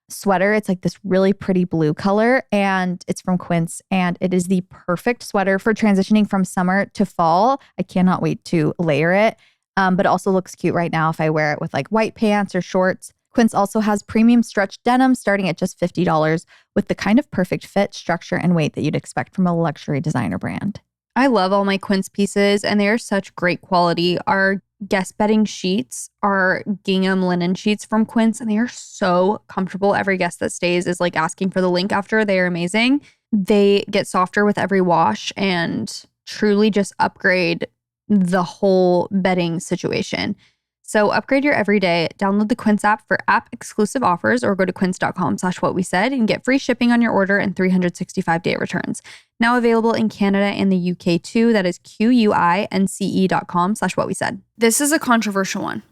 sweater. It's like this really pretty blue color, and it's from Quince, and it is the perfect sweater for transitioning from summer to fall. I cannot wait to layer it, but it also looks cute right now if I wear it with like white pants or shorts. Quince also has premium stretch denim starting at just $50 with the kind of perfect fit, structure, and weight that you'd expect from a luxury designer brand. I love all my Quince pieces, and they are such great quality. Our guest bedding sheets are gingham linen sheets from Quince, and they are so comfortable. Every guest that stays is like asking for the link after. They are amazing. They get softer with every wash and truly just upgrade the whole bedding situation. So upgrade your everyday. Download the Quince app for app-exclusive offers or go to quince.com/whatwesaid and get free shipping on your order and 365-day returns. Now available in Canada and the UK too. That is QUINCE.com/whatwesaid. This is a controversial one.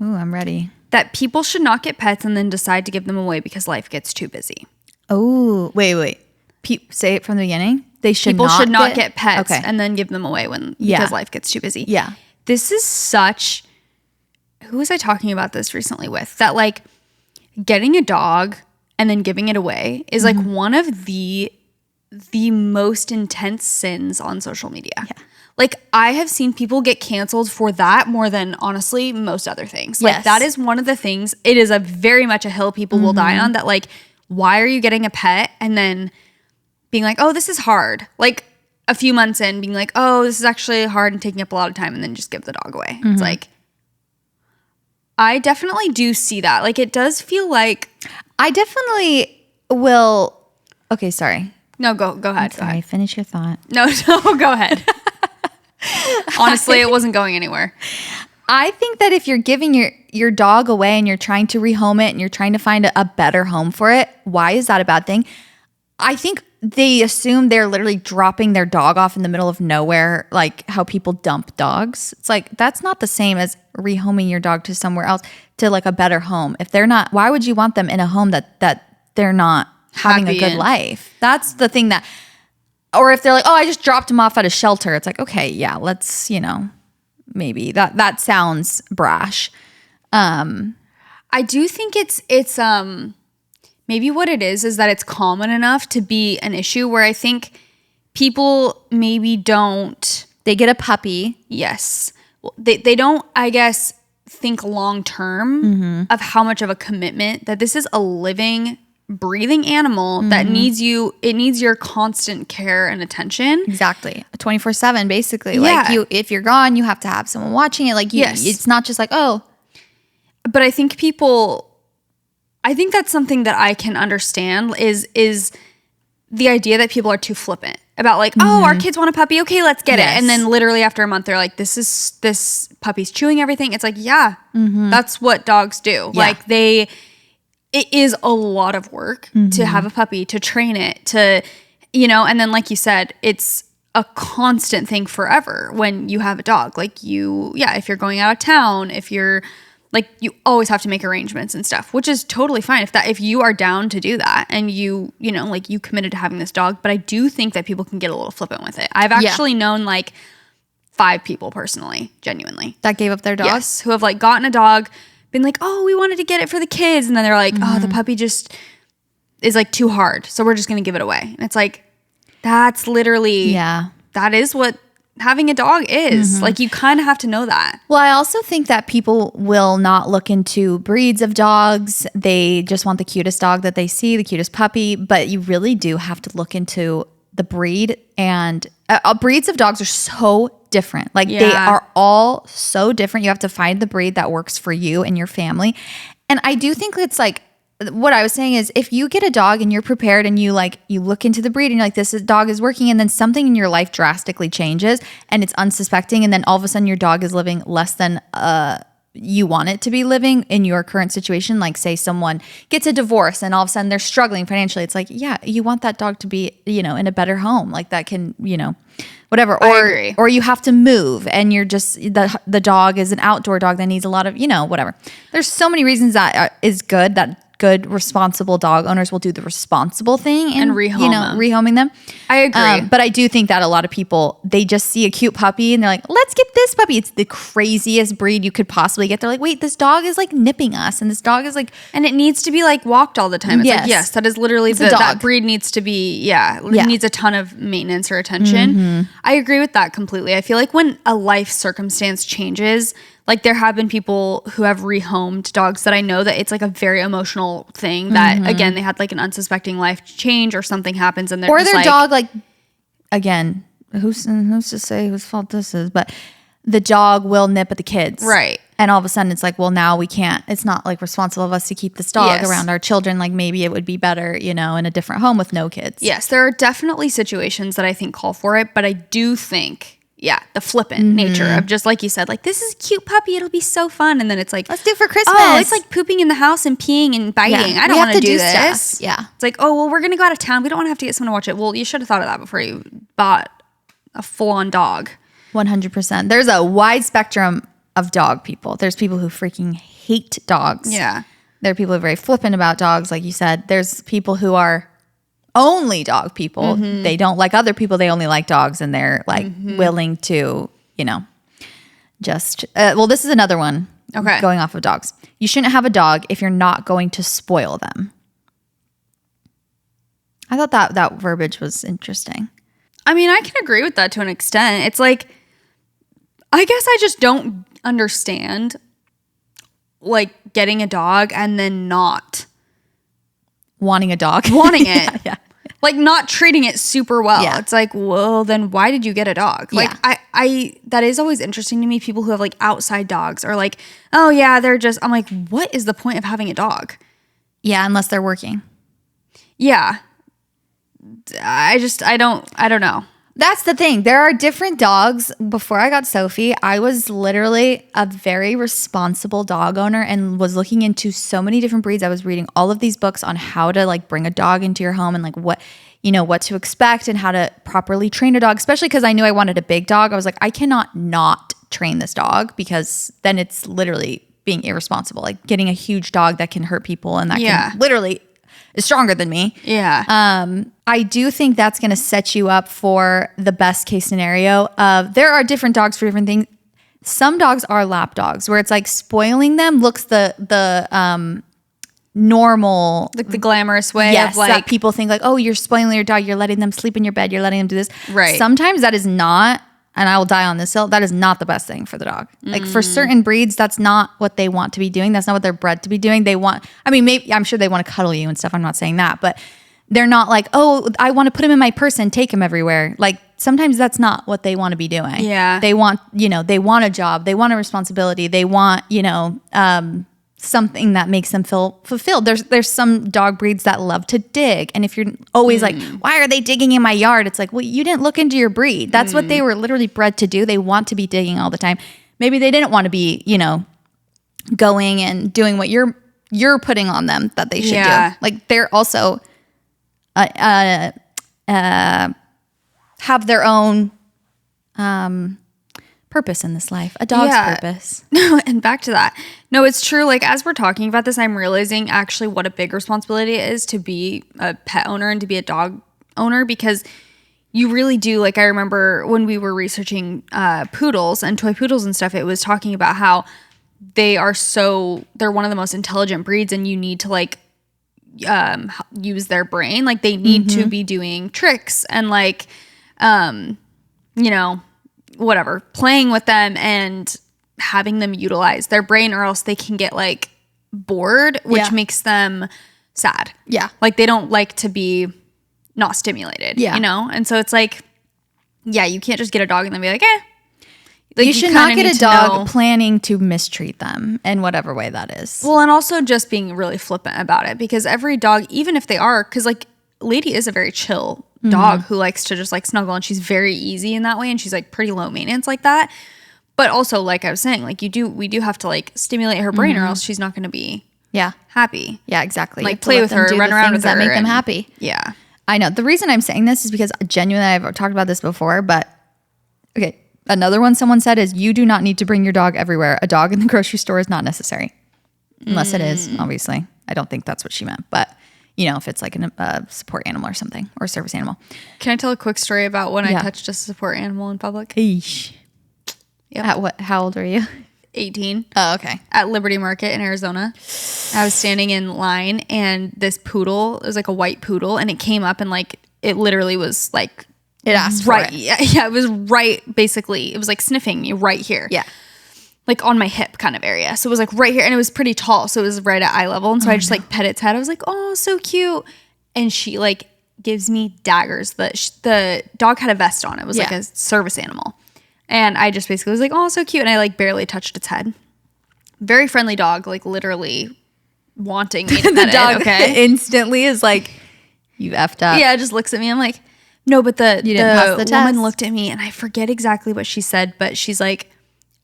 Ooh, I'm ready. That people should not get pets and then decide to give them away because life gets too busy. Oh, wait. Say it from the beginning. People should not get pets and then give them away because life gets too busy. Yeah. This is such... Who was I talking about this recently with? That like getting a dog and then giving it away is like one of the most intense sins on social media. Yeah. Like I have seen people get canceled for that more than honestly most other things. Like that is one of the things. It is very much a hill people will die on, that like, why are you getting a pet and then being like, oh, this is hard. Like a few months in being like, oh, this is actually hard and taking up a lot of time, and then just give the dog away. It's like, I definitely do see that. Like, it does feel like... I definitely will... Okay, sorry. No, go ahead. Sorry, finish your thought. No, go ahead. Honestly, it wasn't going anywhere. I think that if you're giving your dog away and you're trying to rehome it and you're trying to find a better home for it, why is that a bad thing? I think they assume they're literally dropping their dog off in the middle of nowhere, like how people dump dogs. It's like, that's not the same as rehoming your dog to somewhere else, to like a better home. If they're not, why would you want them in a home that they're not having a good life? That's the thing that, or if they're like, oh, I just dropped them off at a shelter. It's like, okay, yeah, let's, maybe that sounds brash. I do think it's maybe what it is that it's common enough to be an issue where I think people maybe don't. They get a puppy. Yes. They don't, I guess, think long term of how much of a commitment that this is a living, breathing animal that needs your constant care and attention. Exactly. 24/7, basically. Yeah. Like if you're gone, you have to have someone watching it. Like it's not just like, oh. But I think that's something that I can understand is the idea that people are too flippant about like, oh, our kids want a puppy. Okay, let's get it. And then literally after a month, they're like, this puppy's chewing everything. It's like, that's what dogs do. Yeah. Like it is a lot of work to have a puppy, to train it, to, and then like you said, it's a constant thing forever when you have a dog. Like if you're going out of town, if you're like, you always have to make arrangements and stuff, which is totally fine if you are down to do that and you committed to having this dog. But I do think that people can get a little flippant with it. I've actually known like 5 people personally, genuinely, that gave up their dog. Yes, who have like gotten a dog, been like, oh, we wanted to get it for the kids, and then they're like, oh, the puppy just is like too hard, so we're just gonna give it away. And it's like, that's literally that is what having a dog is. Like, you kind of have to know that. Well, I also think that people will not look into breeds of dogs. They just want the cutest dog that they see, the cutest puppy. But you really do have to look into the breed. And breeds of dogs are so different. Like, they are all so different. You have to find the breed that works for you and your family. And I do think it's like, what I was saying is, if you get a dog and you're prepared and you look into the breed and you're like, this dog is working, and then something in your life drastically changes and it's unsuspecting, and then all of a sudden your dog is living less than you want it to be living in your current situation. Like, say someone gets a divorce and all of a sudden they're struggling financially. It's like, yeah, you want that dog to be, in a better home. Like, that can, whatever. Or you have to move and you're just, the dog is an outdoor dog that needs a lot of, whatever. There's so many reasons that is good, that good, responsible dog owners will do the responsible thing and rehoming them. I agree. But I do think that a lot of people, they just see a cute puppy and they're like, let's get this puppy. It's the craziest breed you could possibly get. They're like, wait, this dog is like nipping us, and this dog is like, and it needs to be like walked all the time. It's like, yes, that is literally that breed needs to be, it needs a ton of maintenance or attention. I agree with that completely. I feel like when a life circumstance changes, Like there have been people who have rehomed dogs that I know that it's like a very emotional thing that again, they had like an unsuspecting life change or something happens and they're or just their like, dog, like, again, who's to say whose fault this is, but the dog will nip at the kids. Right. And all of a sudden it's like, well, now we can't, it's not like responsible of us to keep this dog Yes. around our children. Like maybe it would be better, you know, in a different home with no kids. Yes, there are definitely situations that I think call for it, but I do think, the flippant nature of just like you said, like this is a cute puppy, it'll be so fun, and then it's like, Let's do it for Christmas. oh, it's like pooping in the house and peeing and biting. I don't want to do this. Stuff. Yeah, it's like, oh well, we're gonna go out of town. We don't want to have to get someone to watch it. Well, you should have thought of that before you bought a full-on dog. 100%. There's a wide spectrum of dog people. There's people who freaking hate dogs. Yeah. There are people who are very flippant about dogs, like you said. There's people who are only dog people. They don't like other people. They only like dogs, and they're like willing to, you know, just. Well, this is another one. Okay. Going off of dogs, you shouldn't have a dog if you're not going to spoil them. I thought that verbiage was interesting. I mean, I can agree with that to an extent. It's like, I guess I just don't understand like getting a dog and then not Wanting a dog. wanting it. Yeah. Like not treating it super well. Yeah. It's like, well, then why did you get a dog? Like Yeah. I that is always interesting to me, people who have like outside dogs or like, oh yeah, they're just, I'm like, what is the point of having a dog? Yeah, unless they're working. Yeah. I don't know. That's the thing. There are different dogs. Before I got Sophie, I was literally a very responsible dog owner and was looking into so many different breeds. I was reading all of these books on how to like bring a dog into your home and like what to expect and how to properly train a dog, especially because I knew I wanted a big dog. I was like, I cannot not train this dog because then it's literally being irresponsible, like getting a huge dog that can hurt people and that can literally is stronger than me. Yeah. I do think that's going to set you up for the best case scenario of there are different dogs for different things. Some dogs are lap dogs where it's like spoiling them looks the normal, Like the glamorous way yes, of like, that people think like, oh, you're spoiling your dog. You're letting them sleep in your bed. You're letting them do this. Right. Sometimes that is not, and I will die on this hill, that is not the best thing for the dog. Like for certain breeds, that's not what they want to be doing. That's not what they're bred to be doing. They want, I mean, maybe I'm sure they want to cuddle you and stuff. I'm not saying that, but they're not like, oh, I want to put him in my purse and take him everywhere. Like sometimes that's not what they want to be doing. Yeah. They want, they want a job. They want a responsibility. They want, something that makes them feel fulfilled. There's some dog breeds that love to dig. And if you're always like, why are they digging in my yard? It's like, well, you didn't look into your breed. That's what they were literally bred to do. They want to be digging all the time. Maybe they didn't want to be, going and doing what you're putting on them that they should do. Like they're also have their own purpose in this life, a dog's purpose. And back to that. No, it's true. Like as we're talking about this, I'm realizing actually what a big responsibility it is to be a pet owner and to be a dog owner, because you really do. Like I remember when we were researching poodles and toy poodles and stuff, it was talking about how they're one of the most intelligent breeds and you need to like use their brain. Like they need to be doing tricks and like, whatever, playing with them and having them utilize their brain, or else they can get like bored, which makes them sad. Yeah. Like they don't like to be not stimulated, And so it's like, you can't just get a dog and then be like, Like you should not get a dog planning to mistreat them in whatever way that is. Well, and also just being really flippant about it, because every dog, even if they are, because like Lady is a very chill dog who likes to just like snuggle, and she's very easy in that way, and she's like pretty low maintenance like that. But also, like I was saying, like we do have to like stimulate her brain, or else she's not going to be happy. Yeah, exactly. Like play with her, run around with her, that make them happy. Yeah, I know. The reason I'm saying this is because genuinely I've talked about this before, but okay. Another one someone said is you do not need to bring your dog everywhere. A dog in the grocery store is not necessary. Unless it is, obviously. I don't think that's what she meant. But, if it's like a support animal or something, or a service animal. Can I tell a quick story about when I touched a support animal in public? Eesh. Yep. How old are you? 18. Oh, okay. At Liberty Market in Arizona. I was standing in line, and this poodle, it was like a white poodle, and it came up and like, it literally was like, it asked right. For it. Yeah, it was right. Basically, it was like sniffing me right here. Yeah. like on my hip kind of area. So it was like right here, and it was pretty tall. So it was right at eye level. And so I just like pet its head. I was like, oh, so cute. And she like gives me daggers. The dog had a vest on. It was like a service animal. And I just basically was like, oh, so cute. And I like barely touched its head. Very friendly dog, like literally wanting me to The pet dog it, okay? instantly is like, you effed up. Yeah, it just looks at me. I'm like, no, but the pass the test. woman looked at me, and I forget exactly what she said, but she's like,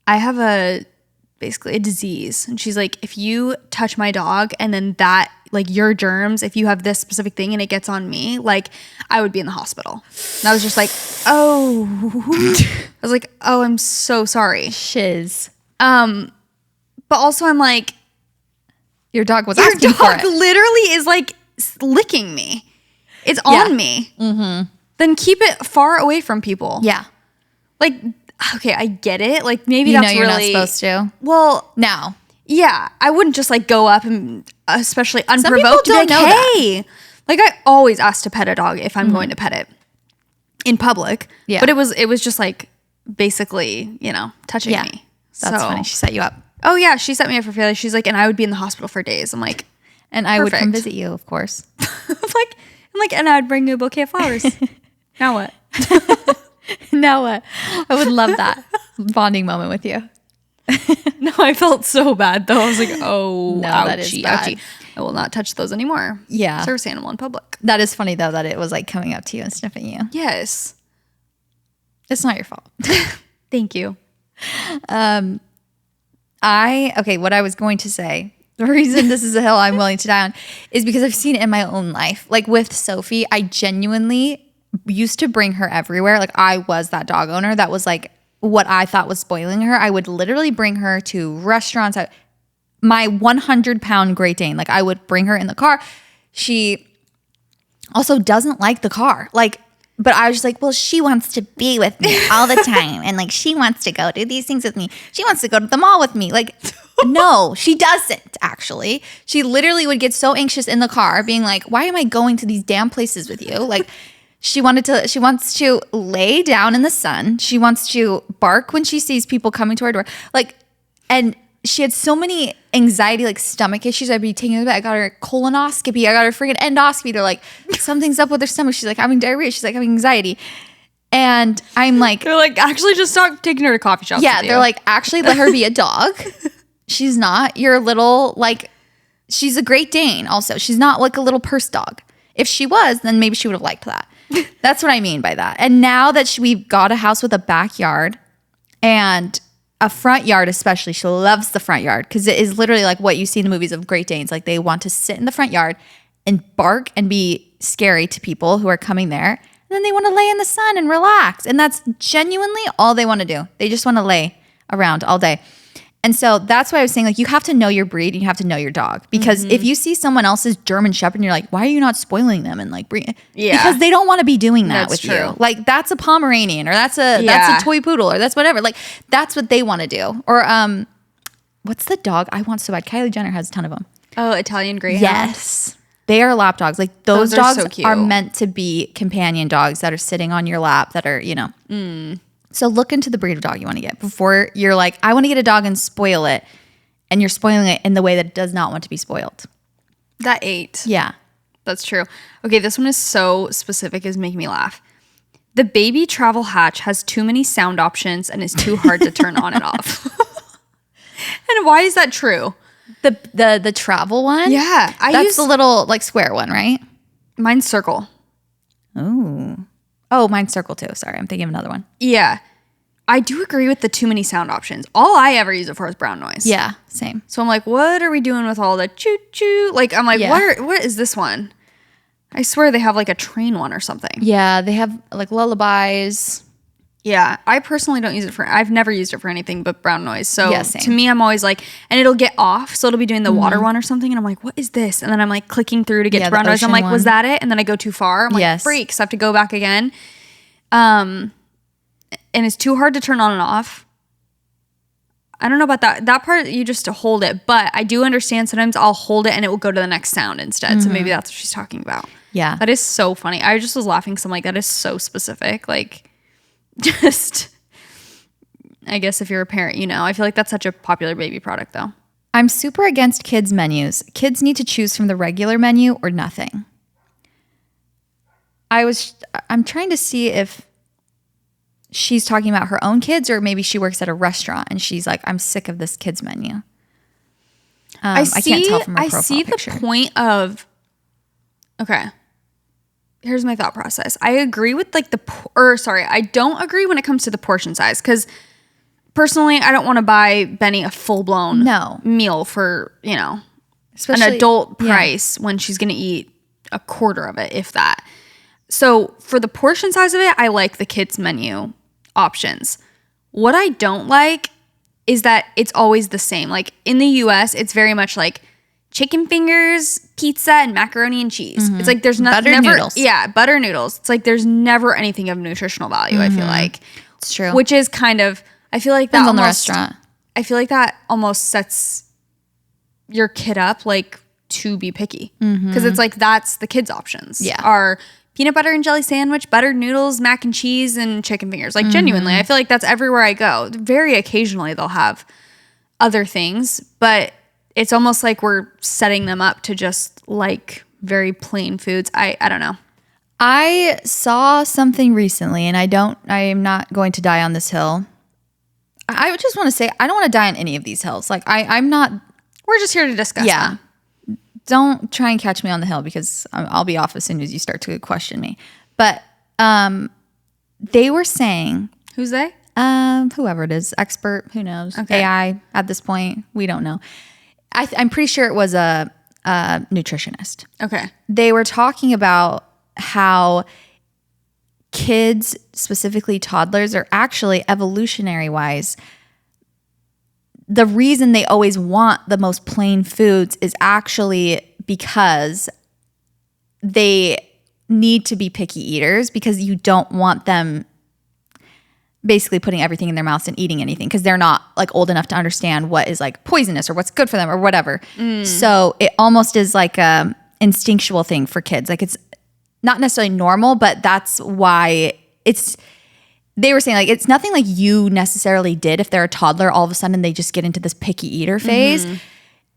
I have basically a disease. And she's like, if you touch my dog and then that, like your germs, if you have this specific thing and it gets on me, like I would be in the hospital. And I was just like, oh. I was like, oh, I'm so sorry. Shiz. But also I'm like, Your dog was your asking for dog it. literally is like licking me. It's on me. Mm-hmm. Then keep it far away from people. Yeah. Like, okay, I get it. Like maybe You that's know you're really not supposed to. Well, Now. yeah, I wouldn't just like go up and especially unprovoked people be don't like, know that. hey. Like I always ask to pet a dog if I'm going to pet it in public. Yeah. But it was just like basically, touching me. That's funny. She set you up. Oh yeah, she set me up for failure. She's like, and I would be in the hospital for days. I'm like, And I would come Perfect. visit you, of course. I'm like, and I'd bring you a bouquet of flowers. Now what? Now what? I would love that bonding moment with you. No, I felt so bad though. I was like, oh, No, ouchie, that is bad. ouchie. I will not touch those anymore. Yeah. Service animal in public. That is funny, though, that it was like coming up to you and sniffing you. Yes. It's not your fault. Thank you. What I was going to say, the reason this is a hill I'm willing to die on is because I've seen it in my own life. Like with Sophie, I genuinely used to bring her everywhere. Like I was that dog owner that was like what I thought was spoiling her. I would literally bring her to restaurants. My 100-pound Great Dane, like I would bring her in the car. She also doesn't like the car. But I was just like, well, she wants to be with me all the time. And like, she wants to go do these things with me. She wants to go to the mall with me. Like, no, she doesn't actually. She literally would get so anxious in the car being like, why am I going to these damn places with you? Like, she wants to lay down in the sun. She wants to bark when she sees people coming to our door. Like, and she had so many anxiety, like stomach issues. I'd be taking her to bed. I got her a colonoscopy. I got her freaking endoscopy. They're like, something's up with her stomach. She's like having diarrhea. She's like having anxiety. And I'm like, They're like, actually just stop taking her to coffee shops. yeah, with they're you. like, actually let her be a dog. She's not your little, like, she's a Great Dane also. She's not like a little purse dog. If she was, then maybe she would have liked that. That's what I mean by that. And now that we've got a house with a backyard and a front yard, especially, she loves the front yard because it is literally like what you see in the movies of Great Danes. Like they want to sit in the front yard and bark and be scary to people who are coming there. And then they want to lay in the sun and relax. And that's genuinely all they want to do. They just want to lay around all day. And so that's why I was saying, like, you have to know your breed and you have to know your dog. Because if you see someone else's German Shepherd and you're like, why are you not spoiling them? And like, because they don't want to be doing that with you. Like, that's a Pomeranian or that's a toy poodle or that's whatever. Like, that's what they want to do. Or what's the dog I want so bad? Kylie Jenner has a ton of them. Oh, Italian Greyhound. Yes. They are lap dogs. Like, those dogs so cute. are meant to be companion dogs that are sitting on your lap that are, So look into the breed of dog you want to get before you're like, I want to get a dog and spoil it. And you're spoiling it in the way that it does not want to be spoiled. That ate. Yeah. That's true. Okay, this one is so specific, it's making me laugh. The baby travel hatch has too many sound options and is too hard to turn on and off. And why is that true? The travel one? Yeah. That's the little like square one, right? Mine's circle. Oh, mine's circle too. Sorry, I'm thinking of another one. Yeah. I do agree with the too many sound options. All I ever use it for is brown noise. Yeah, same. So I'm like, what are we doing with all the choo choo? Like, I'm like, what is this one? I swear they have like a train one or something. Yeah, they have like lullabies. Yeah, I personally don't use it I've never used it for anything but brown noise. So Yeah, same. to me, I'm always like, and it'll get off. So it'll be doing the water one or something. And I'm like, what is this? And then I'm like clicking through to get to brown noise. I'm like, was that it? And then I go too far. I'm like, freaks. I have to go back again. And it's too hard to turn on and off. I don't know about that. That part, you just hold it. But I do understand sometimes I'll hold it and it will go to the next sound instead. So maybe that's what she's talking about. Yeah. That is so funny. I just was laughing because I'm like, that is so specific. Like, just I guess if you're a parent, you know. I feel like that's such a popular baby product, though. I'm super against kids' menus. Kids need to choose from the regular menu or nothing. I'm trying to see if she's talking about her own kids or maybe she works at a restaurant and she's like, I'm sick of this kids' menu. I can't tell from her profile picture. The point of, okay, here's my thought process. I agree with like I don't agree when it comes to the portion size because personally, I don't want to buy Benny a full-blown meal for, you know, especially an adult price when she's going to eat a quarter of it, if that. So for the portion size of it, I like the kids menu options. What I don't like is that it's always the same. Like in the US, it's very much like chicken fingers, pizza, and macaroni and cheese. It's like there's never noodles. Yeah, butter noodles. It's like there's never anything of nutritional value, I feel like. It's true. Which is kind of, I feel like depends on the restaurant. I feel like that almost sets your kid up like to be picky. Because it's like that's the kids' options. Yeah. Are peanut butter and jelly sandwich, buttered noodles, mac and cheese, and chicken fingers. Like genuinely, I feel like that's everywhere I go. Very occasionally they'll have other things, but it's almost like we're setting them up to just like very plain foods. I don't know. I saw something recently and I am not going to die on this hill. I just want to say I don't want to die on any of these hills. Like I'm not. We're just here to discuss them. Don't try and catch me on the hill because I'll be off as soon as you start to question me. But they were saying, who's they? Whoever it is, expert, who knows? Okay. AI at this point, we don't know. I'm pretty sure it was a nutritionist. Okay. They were talking about how kids, specifically toddlers, are actually evolutionary wise. The reason they always want the most plain foods is actually because they need to be picky eaters because you don't want them basically putting everything in their mouths and eating anything because they're not like old enough to understand what is like poisonous or what's good for them or whatever. So it almost is like a instinctual thing for kids. Like it's not necessarily normal, but that's why they were saying like it's nothing like you necessarily did if they're a toddler, all of a sudden they just get into this picky eater phase.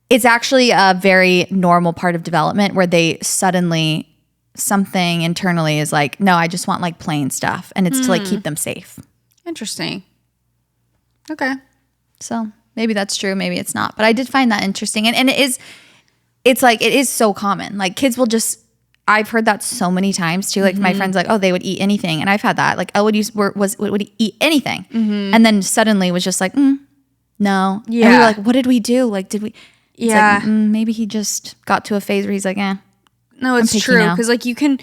It's actually a very normal part of development where they suddenly something internally is like, no, I just want like plain stuff. And it's to like keep them safe. Interesting. Okay. So maybe that's true. Maybe it's not. But I did find that interesting. And it is so common. Like kids will just, I've heard that so many times too. Like my friends like, oh, they would eat anything. And I've had that. Like, oh, would eat anything. And then suddenly was just like, no. Yeah. And we were like, what did we do? Like, did we? It's yeah. like, maybe he just got to a phase where he's like, No, it's true. Because like you can,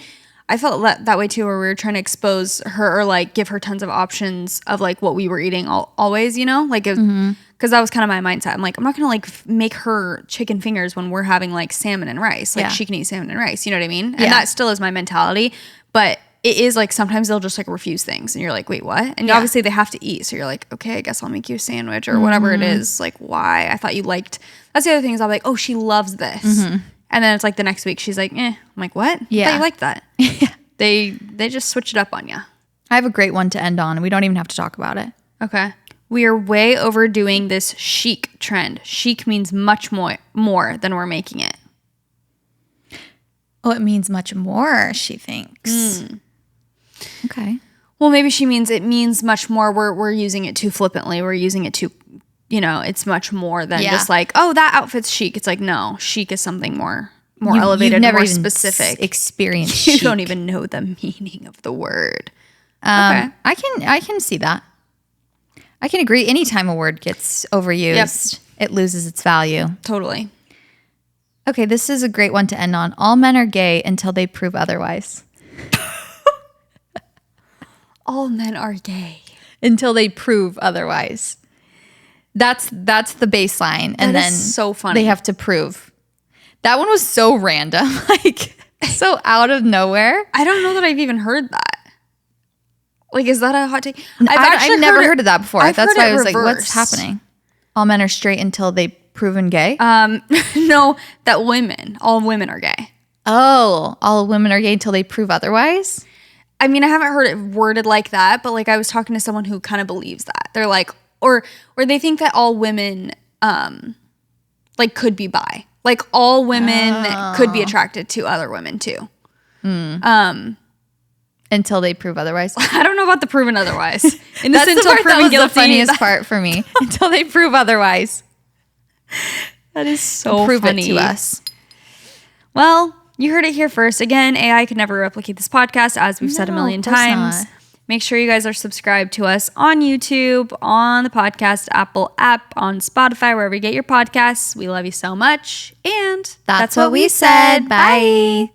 I felt that way too, where we were trying to expose her or like give her tons of options of like what we were eating always, you know, like because that was kind of my mindset. I'm like, I'm not gonna like make her chicken fingers when we're having like salmon and rice. Like she can eat salmon and rice. You know what I mean? And that still is my mentality. But it is like sometimes they'll just like refuse things, and you're like, wait, what? And obviously they have to eat, so you're like, okay, I guess I'll make you a sandwich or whatever it is. Like, why? I thought you liked. That's the other thing is I'll be like, oh, she loves this. And then it's like the next week she's like, I'm like, what? Yeah. I thought you liked that. They just switch it up on you. I have a great one to end on. We don't even have to talk about it. Okay. We are way overdoing this chic trend. Chic means much more than we're making it. Oh, it means much more, she thinks. Okay. Well, maybe she means it means much more. We're using it too flippantly. We're using it too, it's much more than just like, oh, that outfit's chic. It's like, no, chic is something more elevated, never more even specific. Experienced You chic. don't even know the meaning of the word. Okay. I can see that. I can agree. Anytime a word gets overused, it loses its value. Totally. Okay, this is a great one to end on. All men are gay until they prove otherwise. All men are gay. Until they prove otherwise. That's the baseline. And then so funny. They have to prove. That one was so random. Like, so out of nowhere. I don't know that I've even heard that. Like, is that a hot take? I've never heard of that before. That's why I was reversed. like, what's happening? All men are straight until they proven gay? No, that all women are gay. Oh, all women are gay until they prove otherwise? I mean, I haven't heard it worded like that, but like I was talking to someone who kind of believes that. They're like, or they think that all women like could be bi. Like all women could be attracted to other women too. Until they prove otherwise. I don't know about the proven otherwise. That's the part that was the funniest part for me. Until they prove otherwise. That is so prove funny. it to us. Well, you heard it here first. Again, AI could never replicate this podcast, as we've said a million times. Not. Make sure you guys are subscribed to us on YouTube, on the podcast Apple app, on Spotify, wherever you get your podcasts. We love you so much. And that's what we said. Bye.